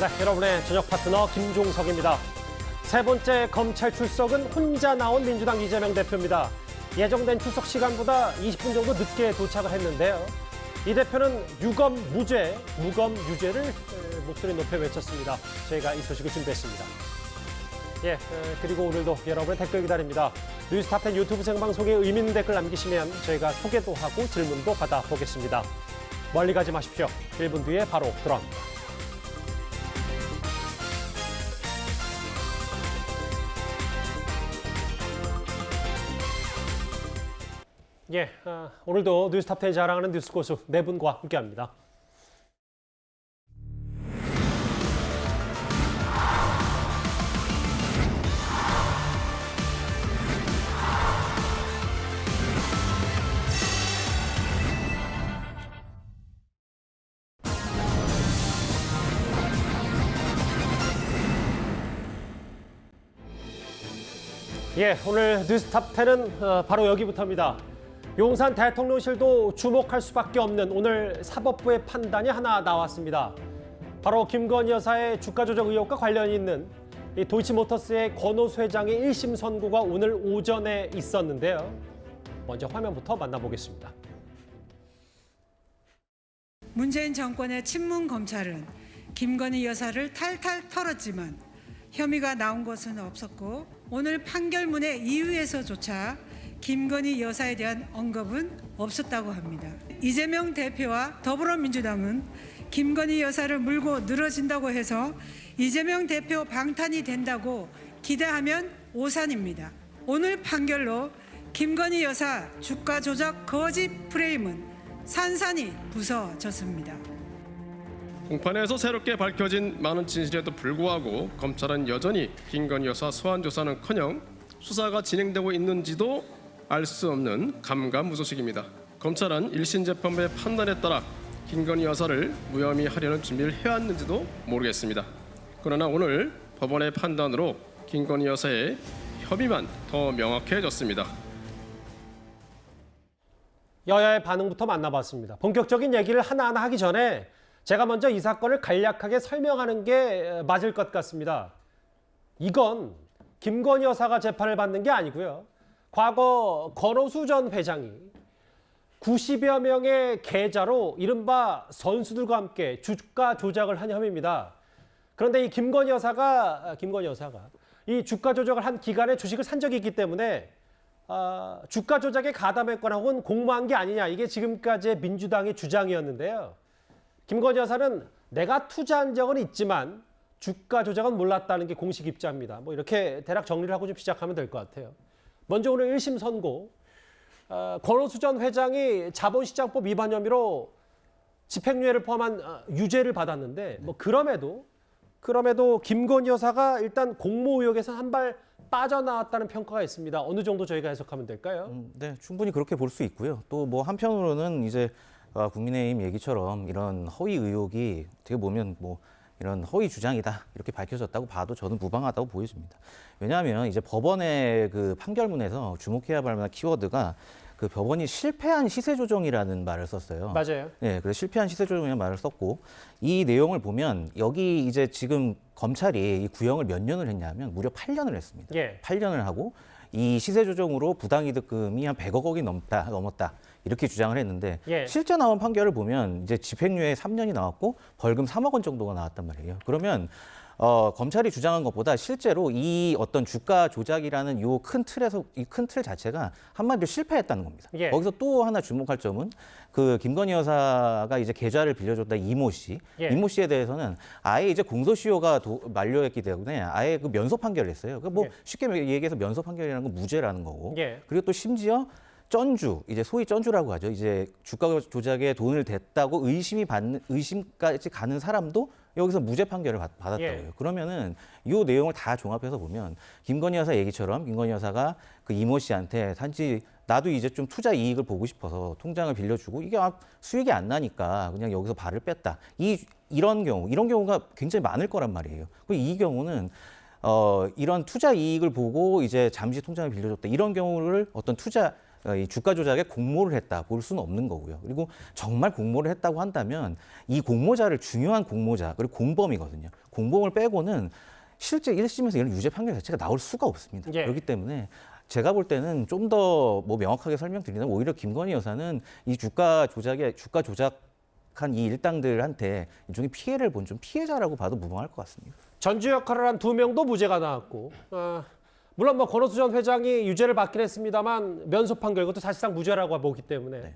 네, 여러분의 저녁 파트너 김종석입니다. 세 번째 검찰 출석은 혼자 나온 민주당 이재명 대표입니다. 예정된 출석 시간보다 20분 정도 늦게 도착을 했는데요. 이 대표는 유검 무죄, 무검 유죄를 목소리 높여 외쳤습니다. 저희가 이 소식을 준비했습니다. 예, 그리고 오늘도 여러분의 댓글 기다립니다. 뉴스탑10 유튜브 생방송에 의미 있는 댓글 남기시면 저희가 소개도 하고 질문도 받아보겠습니다. 멀리 가지 마십시오. 1분 뒤에 바로 돌아옵니다. 예, 오늘도 뉴스탑10이 자랑하는 뉴스 고수 네 분과 함께합니다. 예, 오늘 뉴스탑10은 바로 여기부터입니다. 용산 대통령실도 주목할 수밖에 없는 오늘 사법부의 판단이 하나 나왔습니다. 바로 김건희 여사의 주가 조작 의혹과 관련이 있는 이 도이치모터스의 권오수 회장의 1심 선고가 오늘 오전에 있었는데요. 먼저 화면부터 만나보겠습니다. 문재인 정권의 친문 검찰은 김건희 여사를 탈탈 털었지만 혐의가 나온 것은 없었고 오늘 판결문의 이유에서조차 김건희 여사에 대한 언급은 없었다고 합니다. 이재명 대표와 더불어민주당은 김건희 여사를 물고 늘어진다고 해서 이재명 대표 방탄이 된다고 기대하면 오산입니다. 오늘 판결로 김건희 여사 주가 조작 거짓 프레임은 산산이 부서졌습니다. 공판에서 새롭게 밝혀진 많은 진실에도 불구하고 검찰은 여전히 김건희 여사 소환 조사는커녕 수사가 진행되고 있는지도 알 수 없는 감감무소식입니다. 검찰은 1심 재판부의 판단에 따라 김건희 여사를 무혐의 하려는 준비를 해왔는지도 모르겠습니다. 그러나 오늘 법원의 판단으로 김건희 여사의 혐의만 더 명확해졌습니다. 여야의 반응부터 만나봤습니다. 본격적인 얘기를 하나하나 하기 전에 제가 먼저 이 사건을 간략하게 설명하는 게 맞을 것 같습니다. 이건 김건희 여사가 재판을 받는 게 아니고요. 과거 권오수 전 회장이 90여 명의 계좌로 이른바 선수들과 함께 주가 조작을 한 혐의입니다. 그런데 이 김건희 여사가 이 주가 조작을 한 기간에 주식을 산 적이 있기 때문에 주가 조작에 가담했거나 공모한 게 아니냐, 이게 지금까지의 민주당의 주장이었는데요. 김건희 여사는 내가 투자한 적은 있지만 주가 조작은 몰랐다는 게 공식 입장입니다. 뭐 이렇게 대략 정리를 하고 좀 시작하면 될 것 같아요. 먼저 오늘 1심 선고, 권오수 전 회장이 자본시장법 위반 혐의로 집행유예를 포함한 유죄를 받았는데, 뭐 그럼에도 김건희 여사가 일단 공모 의혹에서 한 발 빠져나왔다는 평가가 있습니다. 어느 정도 저희가 해석하면 될까요? 네, 충분히 그렇게 볼 수 있고요. 또 뭐 한편으로는 이제 국민의힘 얘기처럼 이런 허위 의혹이 어떻게 보면 뭐 이런 허위 주장이다 이렇게 밝혀졌다고 봐도 저는 무방하다고 보여집니다. 왜냐하면 이제 법원의 그 판결문에서 주목해야 할 만한 키워드가 그 법원이 실패한 시세 조정이라는 말을 썼어요. 맞아요. 네, 그래서 실패한 시세 조정이라는 말을 썼고 이 내용을 보면 여기 이제 지금 검찰이 이 구형을 몇 년을 했냐면 무려 8년을 했습니다. 예. 8년을 하고 이 시세 조정으로 부당이득금이 한 100억 원이 넘었다. 이렇게 주장을 했는데 예. 실제 나온 판결을 보면 이제 집행유예 3년이 나왔고 벌금 3억 원 정도가 나왔단 말이에요. 그러면 검찰이 주장한 것보다 실제로 이 어떤 주가 조작이라는 이 큰 틀 자체가 한마디로 실패했다는 겁니다. 예. 거기서 또 하나 주목할 점은 그 김건희 여사가 이제 계좌를 빌려줬다 이모 씨, 예. 이모 씨에 대해서는 아예 이제 공소시효가 만료했기 때문에 아예 그 면소 판결을 했어요. 그 뭐 예. 쉽게 얘기해서 면소 판결이라는 건 무죄라는 거고. 예. 그리고 또 심지어 쩐주, 이제 소위 쩐주라고 하죠. 이제 주가 조작에 돈을 댔다고 의심까지 가는 사람도 여기서 무죄 판결을 받았다고요. 예. 그러면은 이 내용을 다 종합해서 보면 김건희 여사 얘기처럼 김건희 여사가 그 이모 씨한테 단지 나도 이제 좀 투자 이익을 보고 싶어서 통장을 빌려주고 이게 수익이 안 나니까 그냥 여기서 발을 뺐다. 이런 경우가 굉장히 많을 거란 말이에요. 이 경우는 이런 투자 이익을 보고 이제 잠시 통장을 빌려줬다. 이런 경우를 어떤 투자 이 주가 조작에 공모를 했다 볼 수는 없는 거고요. 그리고 정말 공모를 했다고 한다면 이 공모자를 중요한 공모자 그리고 공범이거든요. 공범을 빼고는 실제 1심에서 이런 유죄 판결 자체가 나올 수가 없습니다. 예. 그렇기 때문에 제가 볼 때는 좀 더 뭐 명확하게 설명드리면 오히려 김건희 여사는 이 주가 조작한 이 일당들한테 일종의 피해를 본 좀 피해자라고 봐도 무방할 것 같습니다. 전주 역할을 한 2명도 무죄가 나왔고, 물론 뭐 권오수 전 회장이 유죄를 받긴 했습니다만 면소 판결 이것도 사실상 무죄라고 보기 때문에 네.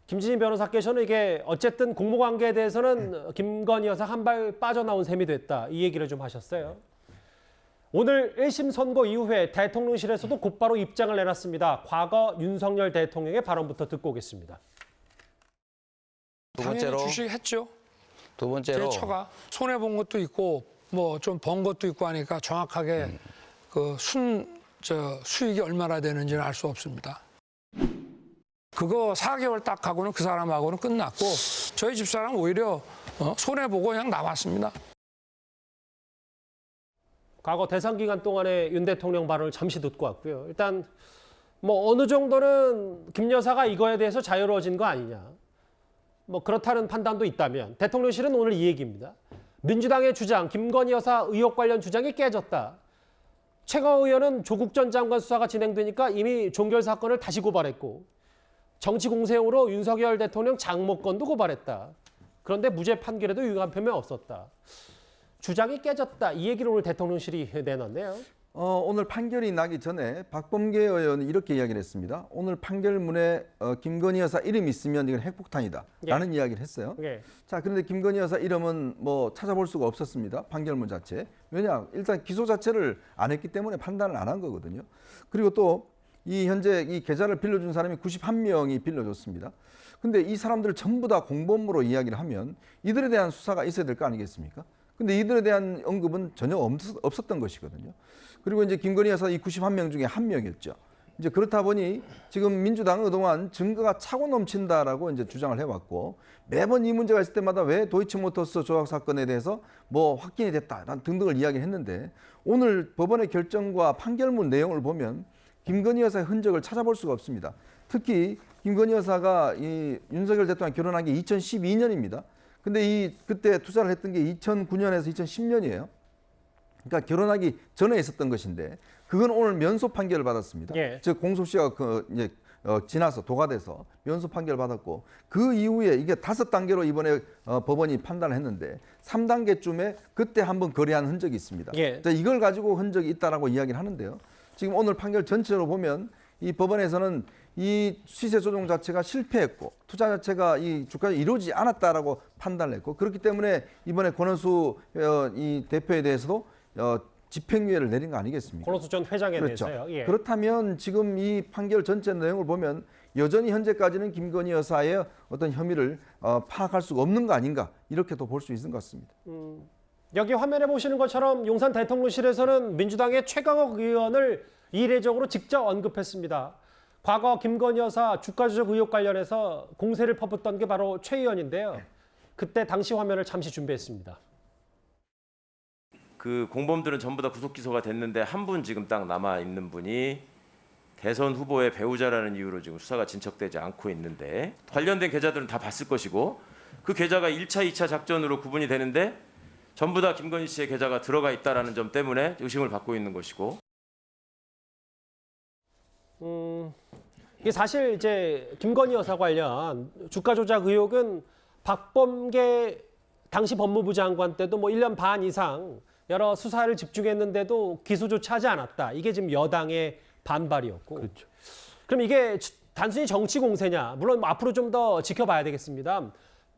김진희 변호사께서는 이게 어쨌든 공모관계에 대해서는 김건희 여사 한 발 빠져나온 셈이 됐다 이 얘기를 좀 하셨어요. 오늘 1심 선고 이후에 대통령실에서도 곧바로 입장을 내놨습니다. 과거 윤석열 대통령의 발언부터 듣고 오겠습니다. 두 당연히 번째로 주식했죠. 두 번째로 제 처가 손해 본 것도 있고 뭐 좀 번 것도 있고 하니까 정확하게 그 수익이 얼마나 되는지는 알 수 없습니다. 그거 4개월 딱 하고는 그 사람하고는 끝났고 저희 집사람 오히려 손해 보고 그냥 나왔습니다. 과거 대선 기간 동안에 윤 대통령 발언을 잠시 듣고 왔고요. 일단 뭐 어느 정도는 김 여사가 이거에 대해서 자유로워진 거 아니냐. 뭐 그렇다는 판단도 있다면 대통령실은 오늘 이 얘기입니다. 민주당의 주장, 김건희 여사 의혹 관련 주장이 깨졌다. 최강욱 의원은 조국 전 장관 수사가 진행되니까 이미 종결 사건을 다시 고발했고 정치 공세용으로 윤석열 대통령 장모권도 고발했다. 그런데 무죄 판결에도 유감 표명 없었다. 주장이 깨졌다. 이 얘기를 오늘 대통령실이 내놨네요. 오늘 판결이 나기 전에 박범계 의원이 이렇게 이야기를 했습니다. 오늘 판결문에 김건희 여사 이름이 있으면 이건 핵폭탄이다 라는 이야기를 했어요. 예. 자, 그런데 김건희 여사 이름은 뭐 찾아볼 수가 없었습니다. 판결문 자체. 왜냐? 일단 기소 자체를 안 했기 때문에 판단을 안 한 거거든요. 그리고 또 이 현재 이 계좌를 빌려준 사람이 91명이 빌려줬습니다. 근데 이 사람들을 전부 다 공범으로 이야기를 하면 이들에 대한 수사가 있어야 될 거 아니겠습니까? 근데 이들에 대한 언급은 전혀 없었던 것이거든요. 그리고 이제 김건희 여사 이 91명 중에 한 명이었죠. 이제 그렇다 보니 지금 민주당은 그동안 증거가 차고 넘친다라고 이제 주장을 해왔고 매번 이 문제가 있을 때마다 왜 도이치모터스 조작 사건에 대해서 뭐 확인이 됐다 등등을 이야기했는데 오늘 법원의 결정과 판결문 내용을 보면 김건희 여사의 흔적을 찾아볼 수가 없습니다. 특히 김건희 여사가 이 윤석열 대통령 결혼한 게 2012년입니다. 근데 그때 투자를 했던 게 2009년에서 2010년이에요. 그러니까 결혼하기 전에 있었던 것인데 그건 오늘 면소 판결을 받았습니다. 예. 즉 공소시효가 이제 지나서 도과돼서 면소 판결을 받았고 그 이후에 이게 5단계로 이번에 법원이 판단을 했는데 3단계쯤에 그때 한번 거래한 흔적이 있습니다. 예. 자, 이걸 가지고 흔적이 있다라고 이야기를 하는데요. 지금 오늘 판결 전체로 보면 이 법원에서는 이 시세 조정 자체가 실패했고 투자 자체가 이 주가가 이루어지지 않았다라고 판단을 했고 그렇기 때문에 이번에 권오수 이 대표에 대해서도 집행유예를 내린 거 아니겠습니까? 권오수 전 회장에 그렇죠. 대해서요. 예. 그렇다면 지금 이 판결 전체 내용을 보면 여전히 현재까지는 김건희 여사의 어떤 혐의를 파악할 수가 없는 거 아닌가 이렇게도 볼 수 있는 것 같습니다. 여기 화면에 보시는 것처럼 용산 대통령실에서는 민주당의 최강욱 의원을 이례적으로 직접 언급했습니다. 과거 김건희 여사 주가 조작 의혹 관련해서 공세를 퍼붓던 게 바로 최 의원인데요. 그때 당시 화면을 잠시 준비했습니다. 그 공범들은 전부 다 구속 기소가 됐는데 한 분 지금 딱 남아 있는 분이 대선 후보의 배우자라는 이유로 지금 수사가 진척되지 않고 있는데 관련된 계좌들은 다 봤을 것이고 그 계좌가 1차, 2차 작전으로 구분이 되는데 전부 다 김건희 씨의 계좌가 들어가 있다라는 점 때문에 의심을 받고 있는 것이고. 이게 사실 이제 김건희 여사 관련 주가 조작 의혹은 박범계 당시 법무부 장관 때도 뭐 1년 반 이상 여러 수사를 집중했는데도 기소조차 하지 않았다. 이게 지금 여당의 반발이었고. 그렇죠. 그럼 이게 단순히 정치 공세냐? 물론 앞으로 좀 더 지켜봐야 되겠습니다.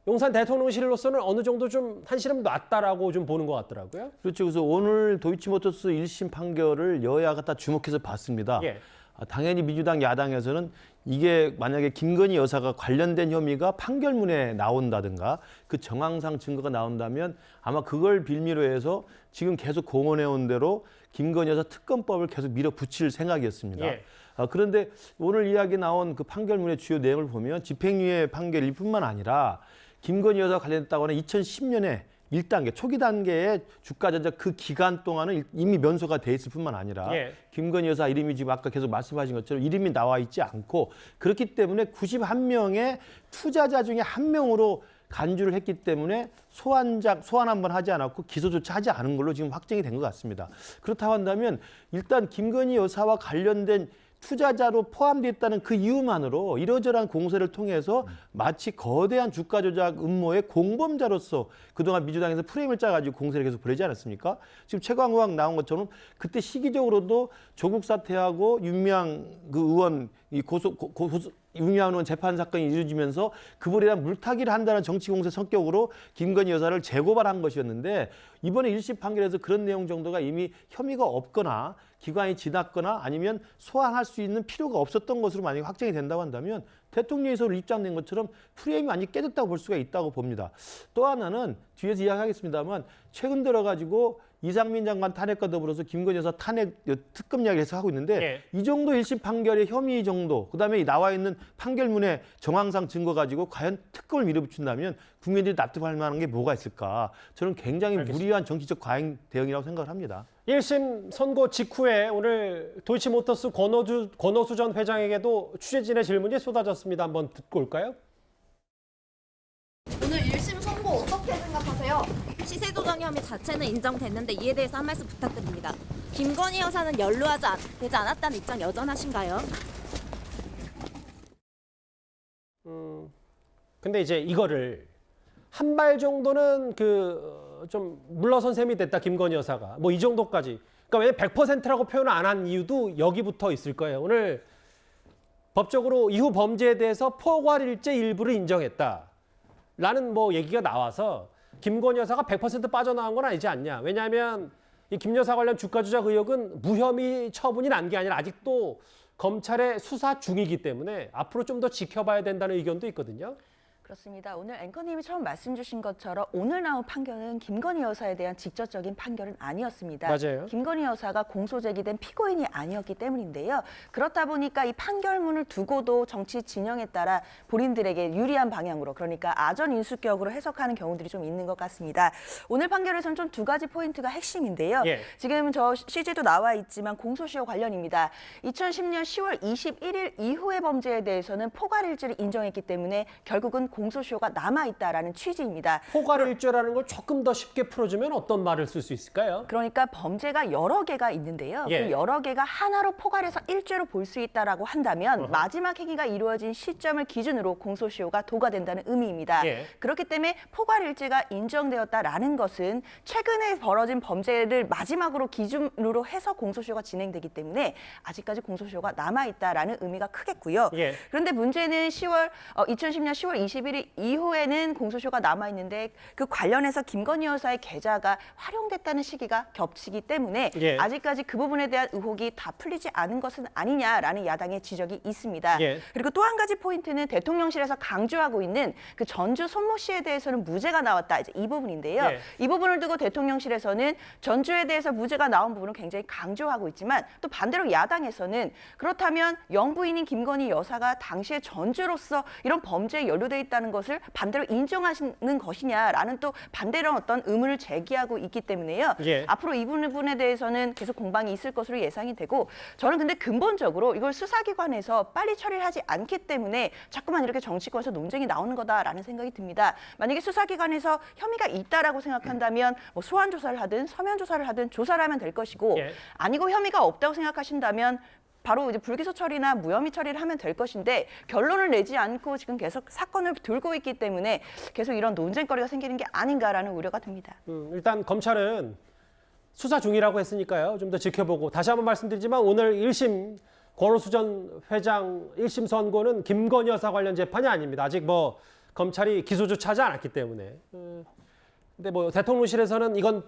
용산 대통령실로서는 어느 정도 좀 한시름 놨다라고 좀 보는 것 같더라고요. 그렇죠. 그래서 오늘 도이치모터스 1심 판결을 여야가 다 주목해서 봤습니다. 예. 당연히 민주당 야당에서는 이게 만약에 김건희 여사가 관련된 혐의가 판결문에 나온다든가 그 정황상 증거가 나온다면 아마 그걸 빌미로 해서 지금 계속 공언해온 대로 김건희 여사 특검법을 계속 밀어붙일 생각이었습니다. 예. 그런데 오늘 이야기 나온 그 판결문의 주요 내용을 보면 집행유예 판결일 뿐만 아니라 김건희 여사 관련했다고 하는 2010년에 1단계 초기 단계의 주가 조작 그 기간 동안은 이미 면소가 돼 있을 뿐만 아니라 예. 김건희 여사 이름이 지금 아까 계속 말씀하신 것처럼 이름이 나와 있지 않고 그렇기 때문에 91명의 투자자 중에 한 명으로 간주를 했기 때문에 소환 한번 하지 않았고 기소조차 하지 않은 걸로 지금 확정이 된 것 같습니다. 그렇다고 한다면 일단 김건희 여사와 관련된 투자자로 포함됐다는 그 이유만으로 이러저러한 공세를 통해서 마치 거대한 주가 조작 음모의 공범자로서 그동안 민주당에서 프레임을 짜가지고 공세를 계속 벌이지 않았습니까? 지금 최강 의원 나온 것처럼 그때 시기적으로도 조국 사태하고 윤미향 그 의원 이 윤미향 의원 재판 사건이 이루어지면서 그분에 대한 물타기를 한다는 정치 공세 성격으로 김건희 여사를 재고발한 것이었는데 이번에 1심 판결에서 그런 내용 정도가 이미 혐의가 없거나 기간이 지났거나 아니면 소환할 수 있는 필요가 없었던 것으로 만약에 확정이 된다고 한다면 대통령에서 입장된 것처럼 프레임이 완전히 깨졌다고 볼 수가 있다고 봅니다. 또 하나는 뒤에서 이야기하겠습니다만 최근 들어가지고 이상민 장관 탄핵과 더불어서 김건희 여사 탄핵 특검 이야기를 해서 하고 있는데 예. 이 정도 1심 판결의 혐의 정도 그다음에 나와 있는 판결문의 정황상 증거 가지고 과연 특검을 밀어붙인다면 국민들이 납득할 만한 게 뭐가 있을까? 저는 굉장히 무리한 정치적 과잉 대응이라고 생각을 합니다. 1심 선고 직후에 오늘 도이치모터스 권오수 전 회장에게도 취재진의 질문이 쏟아졌습니다. 한번 듣고 올까요? 오늘 1심 선고 어떻게 생각하세요? 시세 조정 혐의 자체는 인정됐는데 이에 대해서 한 말씀 부탁드립니다. 김건희 여사는 되지 않았다는 입장 여전하신가요? 근데 이제 이거를 한 발 정도는 좀 물러선 셈이 됐다 김건희 여사가 뭐 이 정도까지. 그러니까 왜 100%라고 표현을 안 한 이유도 여기부터 있을 거예요. 오늘 법적으로 이후 범죄에 대해서 포괄일죄 일부를 인정했다라는 뭐 얘기가 나와서 김건희 여사가 100% 빠져나간 건 아니지 않냐. 왜냐하면 이 김 여사 관련 주가 조작 의혹은 무혐의 처분이 난 게 아니라 아직도 검찰의 수사 중이기 때문에 앞으로 좀 더 지켜봐야 된다는 의견도 있거든요. 그렇습니다. 오늘 앵커님이 처음 말씀 주신 것처럼 오늘 나온 판결은 김건희 여사에 대한 직접적인 판결은 아니었습니다. 맞아요. 김건희 여사가 공소 제기된 피고인이 아니었기 때문인데요. 그렇다 보니까 이 판결문을 두고도 정치 진영에 따라 본인들에게 유리한 방향으로 그러니까 아전 인수격으로 해석하는 경우들이 좀 있는 것 같습니다. 오늘 판결에서는 좀 두 가지 포인트가 핵심인데요. 예. 지금 저 CG도 나와 있지만 공소시효 관련입니다. 2010년 10월 21일 이후의 범죄에 대해서는 포괄일죄를 인정했기 때문에 결국은 공소시효가 남아있다라는 취지입니다. 포괄일죄라는 걸 조금 더 쉽게 풀어주면 어떤 말을 쓸 수 있을까요? 그러니까 범죄가 여러 개가 있는데요. 예. 그 여러 개가 하나로 포괄해서 일죄로 볼 수 있다라고 한다면 마지막 행위가 이루어진 시점을 기준으로 공소시효가 도과된다는 의미입니다. 예. 그렇기 때문에 포괄일죄가 인정되었다라는 것은 최근에 벌어진 범죄를 마지막으로 기준으로 해서 공소시효가 진행되기 때문에 아직까지 공소시효가 남아있다라는 의미가 크겠고요. 예. 그런데 문제는 2010년 10월 21일 이후에는 공소시효가 남아있는데 그 관련해서 김건희 여사의 계좌가 활용됐다는 시기가 겹치기 때문에 예. 아직까지 그 부분에 대한 의혹이 다 풀리지 않은 것은 아니냐라는 야당의 지적이 있습니다. 예. 그리고 또 한 가지 포인트는 대통령실에서 강조하고 있는 그 전주 손모 씨에 대해서는 무죄가 나왔다. 이제 이 부분인데요. 예. 이 부분을 두고 대통령실에서는 전주에 대해서 무죄가 나온 부분을 굉장히 강조하고 있지만 또 반대로 야당에서는 그렇다면 영부인인 김건희 여사가 당시에 전주로서 이런 범죄에 연루돼 있다는 것을 반대로 인정하시는 것이냐라는 또 반대로 어떤 의문을 제기하고 있기 때문에요. 예. 앞으로 이 부분에 대해서는 계속 공방이 있을 것으로 예상이 되고 저는 근데 근본적으로 이걸 수사기관에서 빨리 처리를 하지 않기 때문에 자꾸만 이렇게 정치권에서 논쟁이 나오는 거다라는 생각이 듭니다. 만약에 수사기관에서 혐의가 있다라고 생각한다면 뭐 소환 조사를 하든 서면 조사를 하든 조사를 하면 될 것이고 예. 아니고 혐의가 없다고 생각하신다면 바로 이제 불기소 처리나 무혐의 처리를 하면 될 것인데 결론을 내지 않고 지금 계속 사건을 들고 있기 때문에 계속 이런 논쟁거리가 생기는 게 아닌가라는 우려가 듭니다. 일단 검찰은 수사 중이라고 했으니까요. 좀 더 지켜보고 다시 한번 말씀드리지만 오늘 1심 권오수 전 회장 1심 선고는 김건희 여사 관련 재판이 아닙니다. 아직 뭐 검찰이 기소조차 하지 않았기 때문에. 근데 뭐 대통령실에서는 이건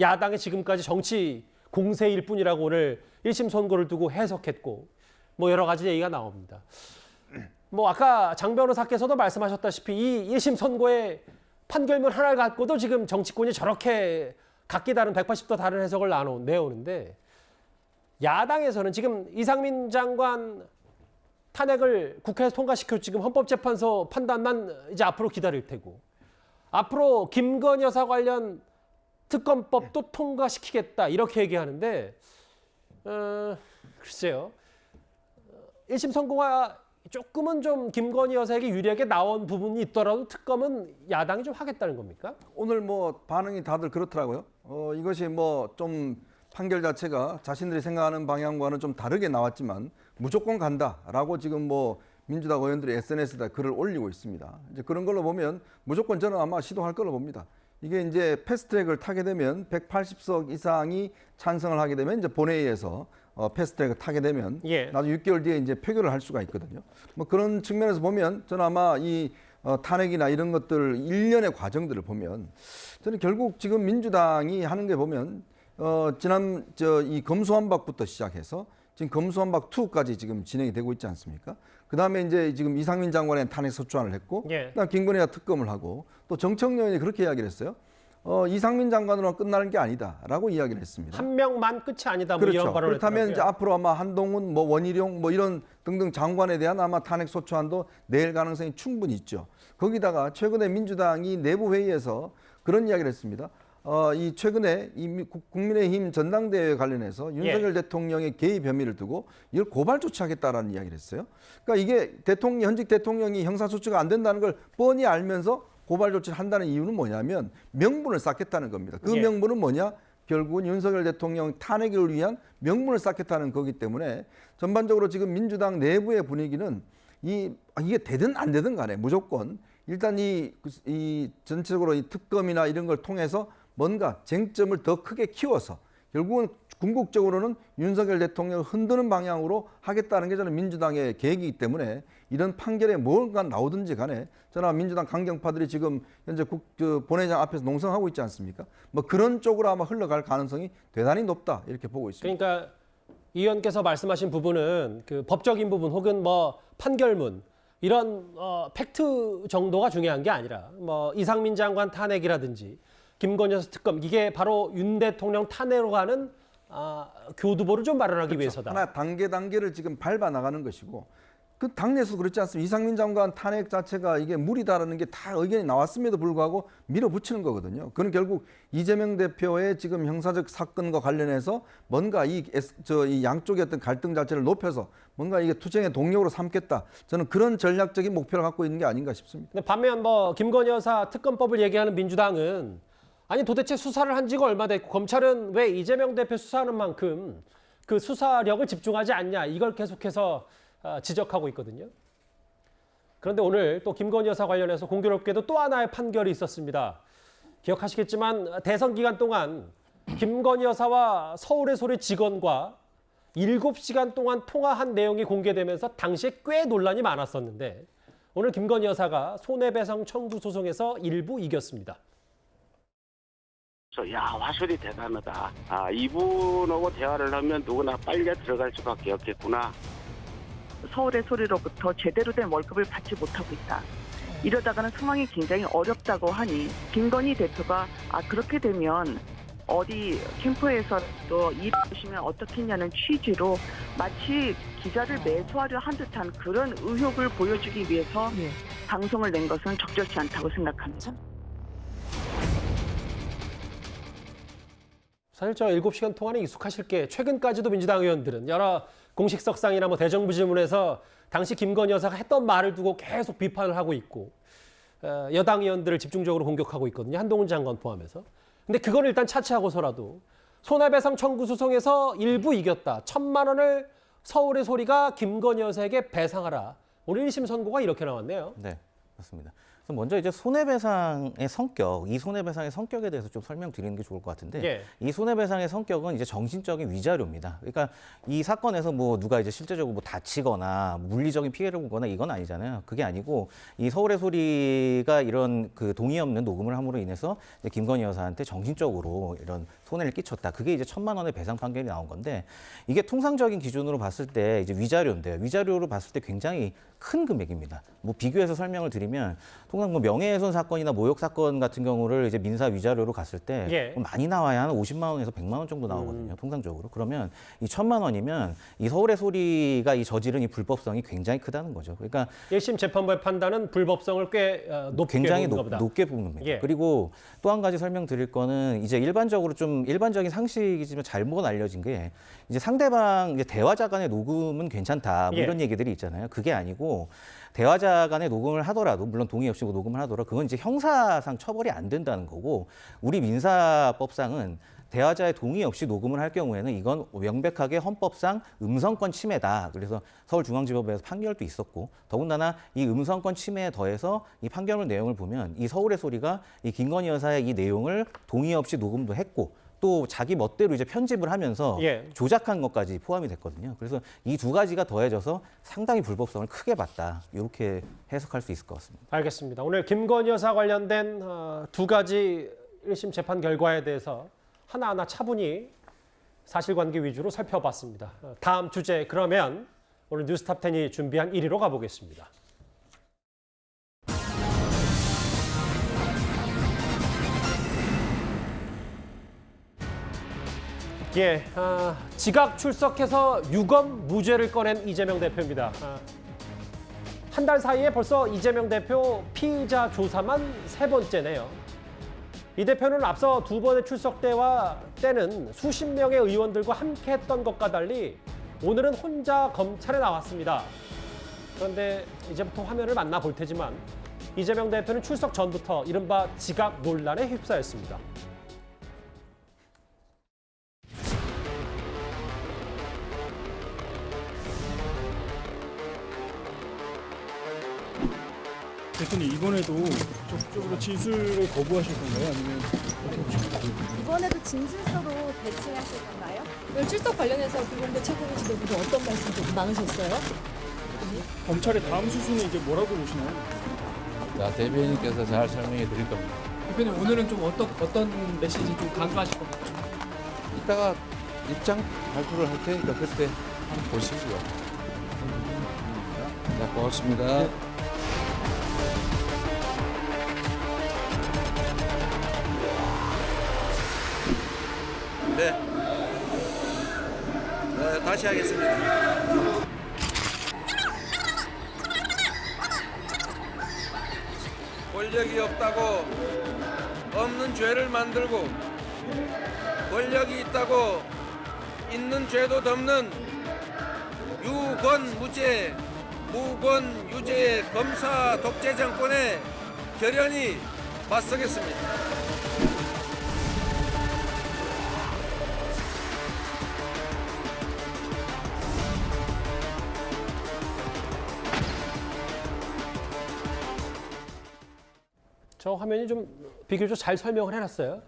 야당의 지금까지 정치 공세일 뿐이라고 오늘 1심 선고를 두고 해석했고 뭐 여러 가지 얘기가 나옵니다. 뭐 아까 장 변호사께서도 말씀하셨다시피 이 1심 선고의 판결문 하나를 갖고도 지금 정치권이 저렇게 각기 다른 180도 다른 해석을 내오는데 야당에서는 지금 이상민 장관 탄핵을 국회에서 통과시켜 지금 헌법재판소 판단만 이제 앞으로 기다릴 테고 앞으로 김건희 여사 관련 특검법도 통과시키겠다 이렇게 얘기하는데 글쎄요. 1심 선고가 조금은 좀 김건희 여사에게 유리하게 나온 부분이 있더라도 특검은 야당이 좀 하겠다는 겁니까? 오늘 뭐 반응이 다들 그렇더라고요. 이것이 뭐 좀 판결 자체가 자신들이 생각하는 방향과는 좀 다르게 나왔지만 무조건 간다라고 지금 뭐 민주당 의원들이 SNS에다 글을 올리고 있습니다. 이제 그런 걸로 보면 무조건 저는 아마 시도할 걸로 봅니다. 이게 이제 패스트트랙을 타게 되면 180석 이상이 찬성을 하게 되면 이제 본회의에서 패스트트랙을 타게 되면 나중에 6개월 뒤에 이제 표결을 할 수가 있거든요. 뭐 그런 측면에서 보면 저는 아마 이 탄핵이나 이런 것들 일련의 과정들을 보면 저는 결국 지금 민주당이 하는 게 보면 지난 이 검수완박부터 시작해서 지금 검수완박 2까지 지금 진행이 되고 있지 않습니까? 그 다음에 이제 지금 이상민 장관의 탄핵 소추안을 했고, 그다음 김건희가 특검을 하고 또 정청래 의원이 그렇게 이야기를 했어요. 이상민 장관으로만 끝나는 게 아니다라고 이야기를 했습니다. 한 명만 끝이 아니다. 뭐 그렇죠. 이런 발언을 그렇다면 했더라고요. 이제 앞으로 아마 한동훈, 뭐 원희룡, 뭐 이런 등등 장관에 대한 아마 탄핵 소추안도 낼 가능성이 충분히 있죠. 거기다가 최근에 민주당이 내부 회의에서 그런 이야기를 했습니다. 이 최근에 이 국민의힘 전당대회 관련해서 윤석열 대통령의 개입 혐의를 두고 이걸 고발 조치하겠다라는 이야기를 했어요. 그러니까 이게 현직 대통령이 형사소추가 안 된다는 걸 뻔히 알면서 고발 조치를 한다는 이유는 뭐냐면 명분을 쌓겠다는 겁니다. 그 명분은 뭐냐? 결국은 윤석열 대통령 탄핵을 위한 명분을 쌓겠다는 거기 때문에 전반적으로 지금 민주당 내부의 분위기는 이게 되든 안 되든 간에 무조건 일단 이 전체적으로 이 특검이나 이런 걸 통해서 뭔가 쟁점을 더 크게 키워서 결국은 궁극적으로는 윤석열 대통령을 흔드는 방향으로 하겠다는 게 저는 민주당의 계획이기 때문에 이런 판결에 뭔가 나오든지 간에 저는 민주당 강경파들이 지금 현재 본회의장 앞에서 농성하고 있지 않습니까? 뭐 그런 쪽으로 아마 흘러갈 가능성이 대단히 높다 이렇게 보고 있습니다. 그러니까 이 의원께서 말씀하신 부분은 그 법적인 부분 혹은 뭐 판결문 이런 팩트 정도가 중요한 게 아니라 뭐 이상민 장관 탄핵이라든지 김건희 여사 특검 이게 바로 윤 대통령 탄핵으로 가는 교두보를 좀 마련하기 위해서다. 하나 단계를 지금 밟아 나가는 것이고 그 당내에서 그렇지 않습니까? 이상민 장관 탄핵 자체가 이게 무리다라는 게 다 의견이 나왔음에도 불구하고 밀어붙이는 거거든요. 그건 결국 이재명 대표의 지금 형사적 사건과 관련해서 뭔가 이 양쪽의 어떤 갈등 자체를 높여서 뭔가 이게 투쟁의 동력으로 삼겠다. 저는 그런 전략적인 목표를 갖고 있는 게 아닌가 싶습니다. 근데 반면 뭐 김건희 여사 특검법을 얘기하는 민주당은 아니 도대체 수사를 한 지가 얼마 됐고 검찰은 왜 이재명 대표 수사하는 만큼 그 수사력을 집중하지 않냐 이걸 계속해서 지적하고 있거든요. 그런데 오늘 또 김건희 여사 관련해서 공교롭게도 또 하나의 판결이 있었습니다. 기억하시겠지만 대선 기간 동안 김건희 여사와 서울의 소리 직원과 7시간 동안 통화한 내용이 공개되면서 당시에 꽤 논란이 많았었는데 오늘 김건희 여사가 손해배상 청구 소송에서 일부 이겼습니다. 야, 화술이 대단하다. 이분하고 대화를 하면 누구나 빨리 들어갈 수밖에 없겠구나. 서울의 소리로부터 제대로 된 월급을 받지 못하고 있다. 이러다가는 상황이 굉장히 어렵다고 하니 김건희 대표가 그렇게 되면 어디 캠프에서 또 일하시면 어떻겠냐는 취지로 마치 기자를 매수하려 한 듯한 그런 의혹을 보여주기 위해서 방송을 낸 것은 적절치 않다고 생각합니다. 사실 저 7시간 통화는 익숙하실 게 최근까지도 민주당 의원들은 여러 공식석상이나 뭐 대정부 질문에서 당시 김건희 여사가 했던 말을 두고 계속 비판을 하고 있고 여당 의원들을 집중적으로 공격하고 있거든요. 한동훈 장관 포함해서. 근데 그걸 일단 차치하고서라도 손해배상 청구 소송에서 일부 이겼다. 1,000만 원을 서울의 소리가 김건희 여사에게 배상하라. 오늘 1심 선고가 이렇게 나왔네요. 네, 맞습니다. 그래서 먼저 이제 손해배상의 성격, 이 손해배상의 성격에 대해서 좀 설명드리는 게 좋을 것 같은데 이 손해배상의 성격은 이제 정신적인 위자료입니다. 그러니까 이 사건에서 뭐 누가 이제 실제적으로 뭐 다치거나 물리적인 피해를 보거나 이건 아니잖아요. 그게 아니고 이 서울의 소리가 이런 그 동의 없는 녹음을 함으로 인해서 김건희 여사한테 정신적으로 이런 손해를 끼쳤다. 그게 이제 1,000만 원의 배상 판결이 나온 건데 이게 통상적인 기준으로 봤을 때 이제 위자료인데요. 위자료로 봤을 때 굉장히 큰 금액입니다. 뭐 비교해서 설명을 드리면 통상 뭐 명예훼손 사건이나 모욕 사건 같은 경우를 이제 민사 위자료로 갔을 때 많이 나와야 한 50만 원에서 100만 원 정도 나오거든요. 통상적으로. 그러면 이 1,000만 원이면 이 서울의 소리가 이 저지른 이 불법성이 굉장히 크다는 거죠. 그러니까 1심 재판부의 판단은 불법성을 꽤 높게 굉장히 보는 겁니다. 높게 보는 겁니다. 그리고 또 한 가지 설명드릴 거는 이제 일반적으로 좀 일반적인 상식이지만 잘못 알려진 게 이제 상대방 이제 대화자 간의 녹음은 괜찮다 뭐 이런 얘기들이 있잖아요. 그게 아니고 대화자 간의 녹음을 하더라도 물론 동의 없이 녹음을 하더라도 그건 이제 형사상 처벌이 안 된다는 거고 우리 민사법상은 대화자의 동의 없이 녹음을 할 경우에는 이건 명백하게 헌법상 음성권 침해다. 그래서 서울중앙지법에서 판결도 있었고 더군다나 이 음성권 침해에 더해서 이 판결문 내용을 보면 이 서울의 소리가 이 김건희 여사의 이 내용을 동의 없이 녹음도 했고 또 자기 멋대로 이제 편집을 하면서 조작한 것까지 포함이 됐거든요. 그래서 이 두 가지가 더해져서 상당히 불법성을 크게 봤다. 이렇게 해석할 수 있을 것 같습니다. 알겠습니다. 오늘 김건희 여사 관련된 두 가지 1심 재판 결과에 대해서 하나하나 차분히 사실관계 위주로 살펴봤습니다. 다음 주제 그러면 오늘 뉴스탑10이 준비한 1위로 가보겠습니다. 지각 출석해서 유검 무죄를 꺼낸 이재명 대표입니다. 한 달 사이에 벌써 이재명 대표 피의자 조사만 3번째네요. 이 대표는 앞서 2번의 출석 때는 수십 명의 의원들과 함께 했던 것과 달리 오늘은 혼자 검찰에 나왔습니다. 그런데 이제부터 화면을 만나볼 테지만 이재명 대표는 출석 전부터 이른바 지각 논란에 휩싸였습니다. 대표님 이번에도 적극적으로 진술을 거부하실 건가요? 아니면 어떻게 보실 건가요? 이번에도 진술서로 대체하실 건가요? 오늘 출석 관련해서 김용대 최고위원도 어떤 말씀 좀 나누셨어요? 검찰의 다음 수순은 이제 뭐라고 보시나요? 자, 대변인께서 잘 설명해 드릴 겁니다. 대표님 오늘은 좀 어떤 메시지 좀 강조하실 겁니까? 이따가 입장 발표를 할 테니까 그때 한번 보시고요. 자, 고맙습니다. 네. 다시 하겠습니다. 권력이 없다고 없는 죄를 만들고 권력이 있다고 있는 죄도 덮는 유권무죄, 무권유죄의 검사 독재 정권에 결연히 맞서겠습니다. 저 화면이 좀 비교적 잘 설명을 해놨어요.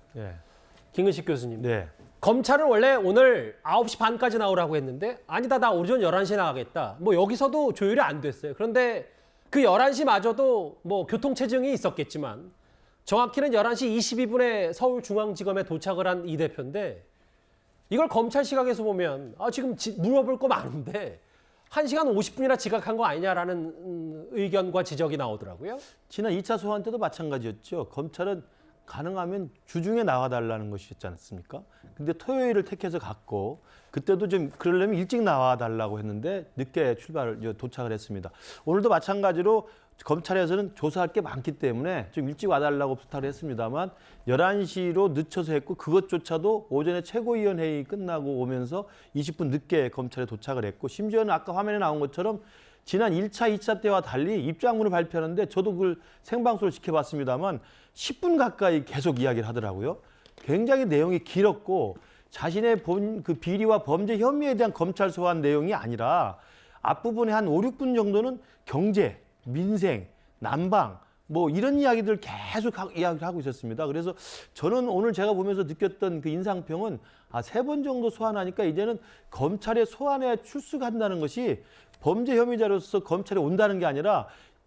김은식 교수님. 네. 검찰은 원래 오늘 9시 반까지 나오라고 했는데 아니다, 나 오전 11시에 나가겠다. 뭐 여기서도 조율이 안 됐어요. 그런데 그 11시마저도 뭐 교통체증이 있었겠지만 정확히는 11시 22분에 서울중앙지검에 도착을 한 이 대표인데 이걸 검찰 시각에서 보면 지금 물어볼 거 많은데 1시간 50분이나 지각한 거 아니냐라는 의견과 지적이 나오더라고요. 지난 2차 소환 때도 마찬가지였죠. 검찰은 가능하면 주중에 나와달라는 것이었지 않습니까? 근데 토요일을 택해서 갔고 그때도 좀 그러려면 일찍 나와달라고 했는데 늦게 도착을 했습니다. 오늘도 마찬가지로 검찰에서는 조사할 게 많기 때문에 좀 일찍 와달라고 부탁을 했습니다만 11시로 늦춰서 했고 그것조차도 오전에 최고위원 회의 끝나고 오면서 20분 늦게 검찰에 도착을 했고 심지어는 아까 화면에 나온 것처럼 지난 1차, 2차 때와 달리 입장문을 발표하는데 저도 그걸 생방송을 지켜봤습니다만 10분 가까이 계속 이야기를 하더라고요. 굉장히 내용이 길었고 자신의 그 비리와 범죄 혐의에 대한 검찰 소환 내용이 아니라 앞부분에 한 5, 6분 정도는 경제, 민생, 난방 뭐 이런 이야기들 계속 이야기를 하고 있었습니다. 그래서 저는 오늘 제가 보면서 느꼈던 그 인상평은 3번 정도 소환하니까 이제는 검찰의 소환에 출석한다는 것이 범죄 혐의자로서 검찰에 온다는 게 아니라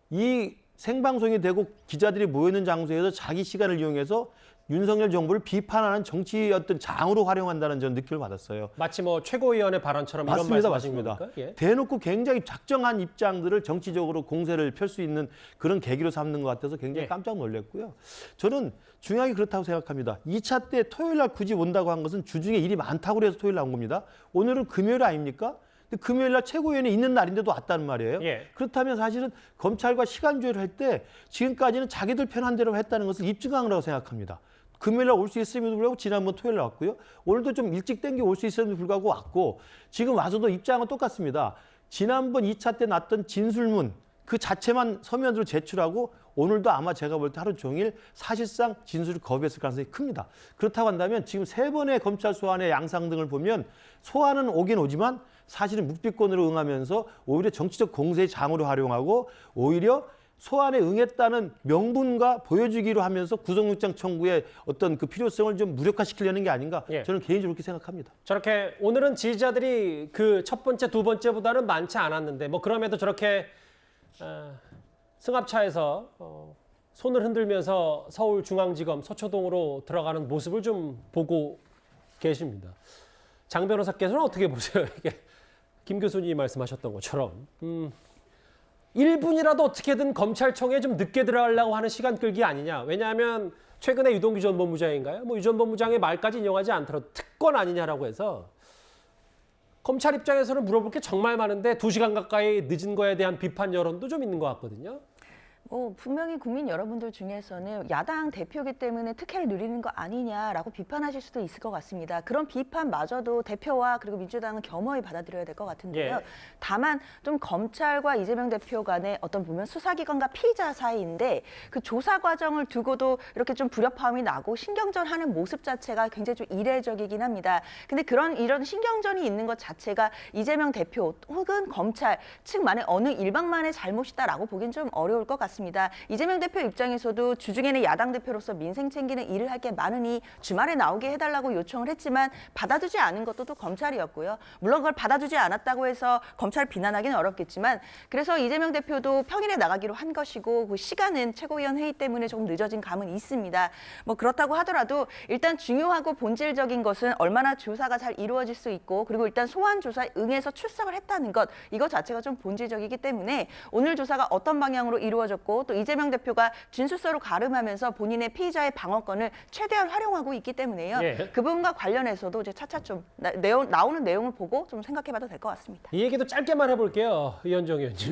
이 생방송이 되고 기자들이 모이는 장소에서 자기 시간을 이용해서 윤석열 정부를 비판하는 정치 어떤 장으로 활용한다는 저는 느낌을 받았어요. 마치 뭐 최고위원의 발언처럼 이런 맞습니다. 말씀하신 맞습니다. 겁니까? 예. 대놓고 굉장히 작정한 입장들을 정치적으로 공세를 펼 수 있는 그런 계기로 삼는 것 같아서 굉장히 깜짝 놀랐고요. 저는 중요하게 그렇다고 생각합니다. 2차 때 토요일 날 굳이 온다고 한 것은 주중에 일이 많다고 그래서 토요일 날 온 겁니다. 오늘은 금요일 아닙니까? 근데 금요일 날 최고위원회 있는 날인데도 왔다는 말이에요. 그렇다면 사실은 검찰과 시간 조율을 할 때 지금까지는 자기들 편한 대로 했다는 것을 입증한 거라고 생각합니다. 금요일 날 올 수 있음에도 불구하고 지난번 토요일 날 왔고요. 오늘도 좀 일찍 땡겨 올 수 있음에도 불구하고 왔고 지금 와서도 입장은 똑같습니다. 지난번 2차 때 났던 진술문 그 자체만 서면으로 제출하고 오늘도 아마 제가 볼 때 하루 종일 사실상 진술을 거부했을 가능성이 큽니다. 그렇다고 한다면 지금 3번의 검찰 소환의 양상 등을 보면 소환은 오긴 오지만 사실은 묵비권으로 응하면서 오히려 정치적 공세의 장으로 활용하고 오히려 소환에 응했다는 명분과 보여주기로 하면서 구속영장 청구의 어떤 그 필요성을 좀 무력화시키려는 게 아닌가 저는 개인적으로 그렇게 생각합니다. 저렇게 오늘은 지지자들이 그 첫 번째, 두 번째보다는 많지 않았는데 뭐 그럼에도 저렇게 승합차에서 손을 흔들면서 서울중앙지검 서초동으로 들어가는 모습을 좀 보고 계십니다. 장 변호사께서는 어떻게 보세요? 이게 김 교수님이 말씀하셨던 것처럼 1분이라도 어떻게든 검찰청에 좀 늦게 들어가려고 하는 시간 끌기 아니냐. 왜냐하면 최근에 유동규 전 법무장인가요? 뭐 유 전 법무장의 말까지 인용하지 않더라도 특권 아니냐라고 해서 검찰 입장에서는 물어볼 게 정말 많은데 2시간 가까이 늦은 거에 대한 비판 여론도 좀 있는 것 같거든요. 분명히 국민 여러분들 중에서는 야당 대표이기 때문에 특혜를 누리는 거 아니냐라고 비판하실 수도 있을 것 같습니다. 그런 비판마저도 대표와 그리고 민주당은 겸허히 받아들여야 될 것 같은데요. 다만 좀 검찰과 이재명 대표 간의 어떤 보면 수사기관과 피의자 사이인데 그 조사 과정을 두고도 이렇게 좀 불협화음이 나고 신경전하는 모습 자체가 굉장히 좀 이례적이긴 합니다. 근데 이런 신경전이 있는 것 자체가 이재명 대표 혹은 검찰 측만의 어느 일방만의 잘못이다라고 보기엔 좀 어려울 것 같습니다. 이재명 대표 입장에서도 주중에는 야당 대표로서 민생 챙기는 일을 할 게 많으니 주말에 나오게 해달라고 요청을 했지만 받아주지 않은 것도 또 검찰이었고요. 물론 그걸 받아주지 않았다고 해서 검찰을 비난하기는 어렵겠지만 그래서 이재명 대표도 평일에 나가기로 한 것이고 그 시간은 최고위원 회의 때문에 조금 늦어진 감은 있습니다. 뭐 그렇다고 하더라도 일단 중요하고 본질적인 것은 얼마나 조사가 잘 이루어질 수 있고 그리고 일단 소환 조사에 응해서 출석을 했다는 것 이거 자체가 좀 본질적이기 때문에 오늘 조사가 어떤 방향으로 이루어졌고 또 이재명 대표가 진술서로 가름하면서 본인의 피의자의 방어권을 최대한 활용하고 있기 때문에요. 그 부분과 관련해서도 이제 차차 좀 나오는 내용을 보고 좀 생각해봐도 될 것 같습니다. 이 얘기도 짧게만 해볼게요, 이현정 의원님.